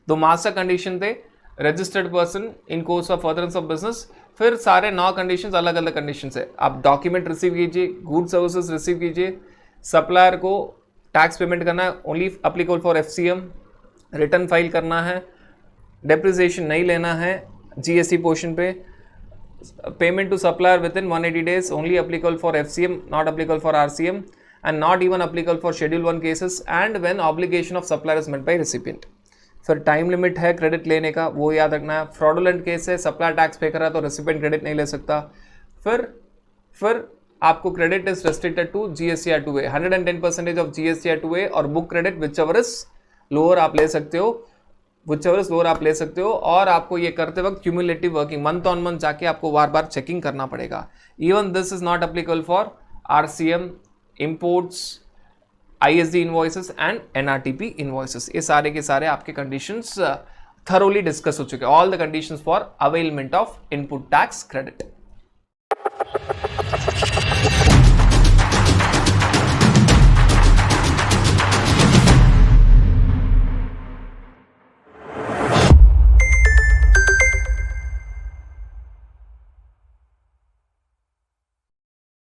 दो मास्टर कंडीशन थे, registered person in course of furtherance of business. फिर सारे 9 कंडीशंस अलग अलग कंडीशंस है. आप डॉक्यूमेंट रिसीव कीजिए, गुड सर्विसेज रिसीव कीजिए, सप्लायर को टैक्स पेमेंट करना है only applicable for FCM, return file करना है, डेप्रिसिएशन नहीं लेना है GST पोर्शन पे, payment to supplier within 180 days only applicable for FCM, not applicable for RCM and not even applicable for schedule 1 cases and when obligation of supplier is met by recipient. फिर time limit है credit लेने का, वो याद रखना है. Fraudulent case है, supplier tax pay कर रहा है तो रेसिपिएंट क्रेडिट नहीं ले सकता. फिर आपको credit is restricted to GSTR 2A, 110% of GSTR 2A और book credit whichever is lower आप ले सकते हो. whichever is lower आप ले सकते हो, और आपको ये करते वक्त cumulative working month on month जाके आपको बार बार चेकिंग करना पड़ेगा. Even this is not applicable for RCM, imports, ISD invoices and NRTP invoices. ये सारे के सारे आपके कंडीशंस thoroughly डिस्कस हो चुके हैं. All the conditions for availment of input tax credit.